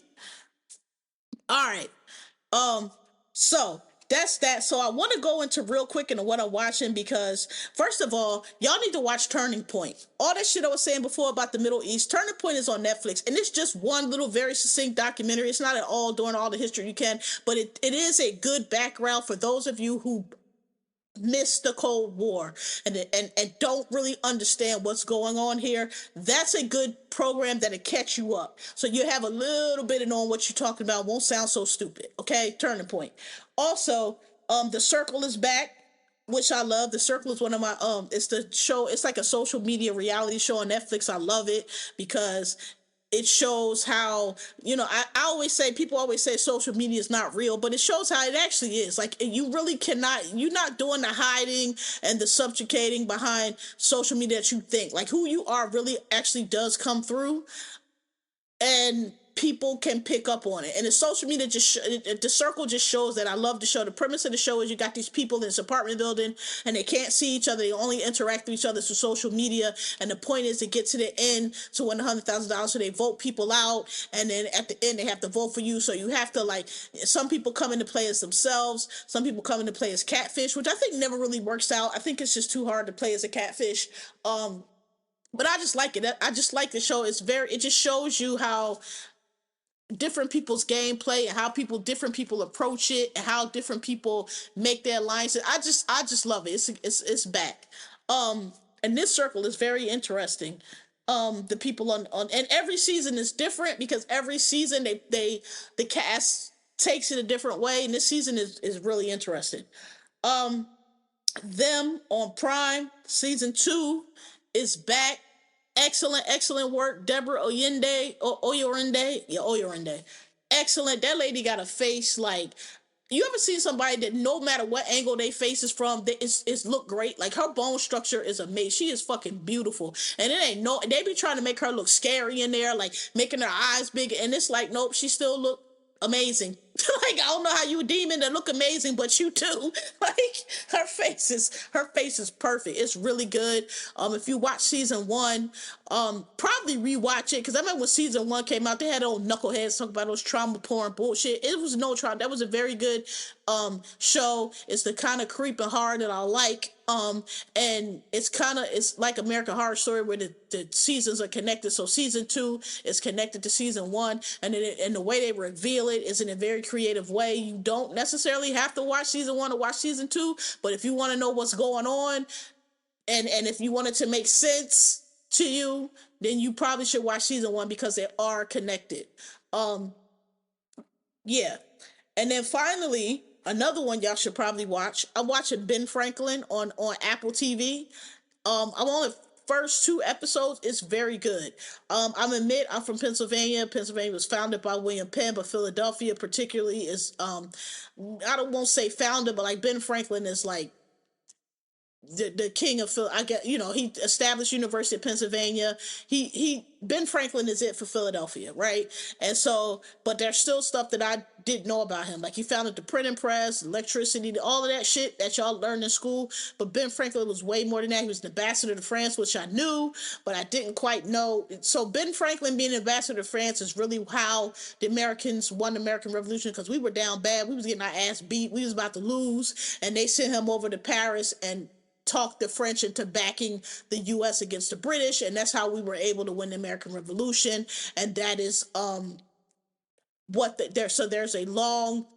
All right. So that's that. So I want to go into real quick into what I'm watching because, first of all, y'all need to watch Turning Point. All that shit I was saying before about the Middle East, Turning Point is on Netflix, and it's just one little very succinct documentary. It's not at all doing all the history you can, but it is a good background for those of you who missed the Cold War and don't really understand what's going on here. That's a good program that'll catch you up. So you have a little bit of knowing what you're talking about. Won't sound so stupid. Okay? Turning Point. Also, The Circle is back, which I love. The Circle is one of my it's the show, it's like a social media reality show on Netflix. I love it because it shows how, you know, I always say, people always say social media is not real, but it shows how it actually is. Like, you really cannot, you're not doing the hiding and the subjugating behind social media that you think. Like, who you are really actually does come through, and people can pick up on it. And the social media The Circle just shows that. I love the show. The premise of the show is you got these people in this apartment building and they can't see each other. They only interact with each other through social media. And the point is to get to the end to win $100,000. So they vote people out, and then at the end they have to vote for you. So you have to, like, some people come into play as themselves. Some people come into play as catfish, which I think never really works out. I think it's just too hard to play as a catfish. But I just like it. I just like the show. It just shows you how different people's gameplay and how different people approach it and how different people make their alliances. I just love it. It's back. And this Circle is very interesting. The people on and every season is different because every season the cast takes it a different way, and this season is really interesting. Them on Prime, season 2 is back. Excellent work. Deborah Oyorinde. Excellent. That lady got a face like, you ever seen somebody that no matter what angle they face is from, it's look great? Like, her bone structure is amazing. She is fucking beautiful. And they be trying to make her look scary in there, like making her eyes big, and it's like, nope, she still look amazing. Like, I don't know how you a demon that look amazing, but you too. Like, her face is perfect. It's really good. If you watch season 1, probably rewatch it, because I remember when season 1 came out, they had old knuckleheads talk about those trauma porn bullshit. It was no trauma. That was a very good show. It's the kind of creep and horror that I like. And it's like American Horror Story, where the seasons are connected. So season 2 is connected to season 1, and the way they reveal it is in a very creative way. You don't necessarily have to watch season 1 to watch season 2, but if you want to know what's going on, and if you want it to make sense to you, then you probably should watch season 1 because they are connected. Yeah. And then finally, another one y'all should probably watch. I'm watching Ben Franklin on Apple TV. I'm on the first 2 episodes. It's very good. I'm from Pennsylvania. Pennsylvania was founded by William Penn, but Philadelphia particularly is, won't say founded, but like Ben Franklin is like the king of Phil. I get, he established University of Pennsylvania. Ben Franklin is it for Philadelphia, right? And so, but there's still stuff that I didn't know about him. Like he founded the printing press, electricity, all of that shit that y'all learned in school. But Ben Franklin was way more than that. He was an ambassador to France, which I knew, but I didn't quite know. So Ben Franklin being an ambassador to France is really how the Americans won the American Revolution, because we were down bad. We was getting our ass beat. We was about to lose, and they sent him over to Paris and talked the French into backing the U.S. against the British, and that's how we were able to win the American Revolution. And that is so there's a long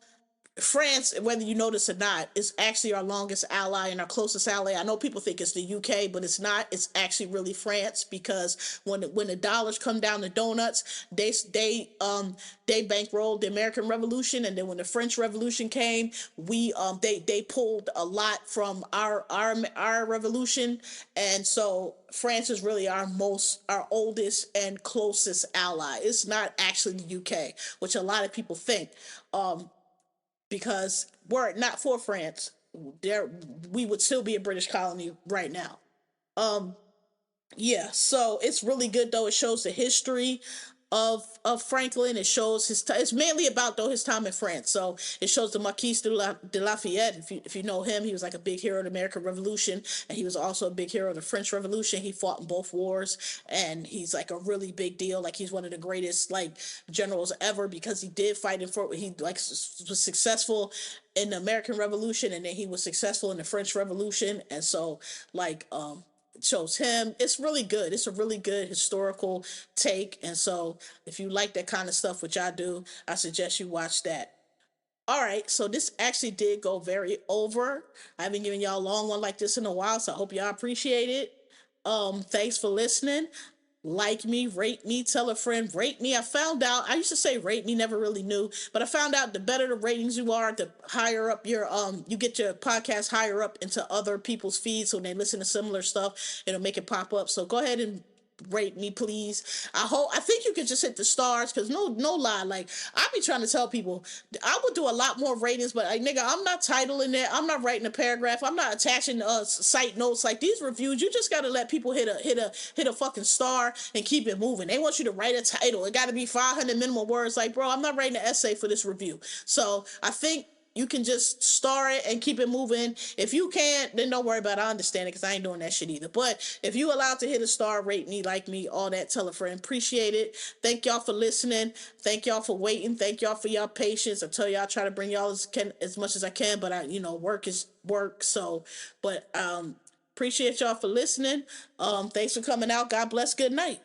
France, whether you notice or not, is actually our longest ally and our closest ally. I know people think it's the UK, but it's not. It's actually really France, because when the dollars come down to donuts, they bankrolled the American Revolution, and then when the French Revolution came, they pulled a lot from our revolution, and so France is really our oldest and closest ally. It's not actually the UK, which a lot of people think. Because were it not for France, we would still be a British colony right now. Yeah, so it's really good though. It shows the history of Franklin. It shows it's mainly about though his time in France. So it shows the Marquis de Lafayette. If you know him, he was like a big hero of the American Revolution, and he was also a big hero of the French Revolution. He fought in both wars, and he's like a really big deal. Like he's one of the greatest like generals ever, because he did fight he like was successful in the American Revolution, and then he was successful in the French Revolution, and so like shows him. It's really good. It's a really good historical take. And so if you like that kind of stuff, which I do, I suggest you watch that. All right, so this actually did go very over. I haven't given y'all a long one like this in a while, so I hope y'all appreciate it. Thanks for listening. Like me, rate me, tell a friend, rate me. I found out, I used to say rate me, never really knew, but I found out the better the ratings you are, the higher up you get your podcast higher up into other people's feeds, so when they listen to similar stuff, it'll make it pop up. So go ahead and rate me, please. I think you could just hit the stars, because no lie, like I be trying to tell people I would do a lot more ratings, but like nigga, I'm not titling it, I'm not writing a paragraph, I'm not attaching site notes. Like these reviews, you just gotta let people hit a fucking star and keep it moving. They want you to write a title, it gotta be 500 minimum words. Like bro, I'm not writing an essay for this review. So I think you can just star it and keep it moving. If you can't, then don't worry about it. I understand it, because I ain't doing that shit either. But if you allowed to hit a star, rate me, like me, all that, tell a friend. Appreciate it. Thank y'all for listening. Thank y'all for waiting. Thank y'all for y'all patience. I tell y'all I try to bring y'all as much as I can, but work is work. So, but appreciate y'all for listening. Thanks for coming out. God bless. Good night.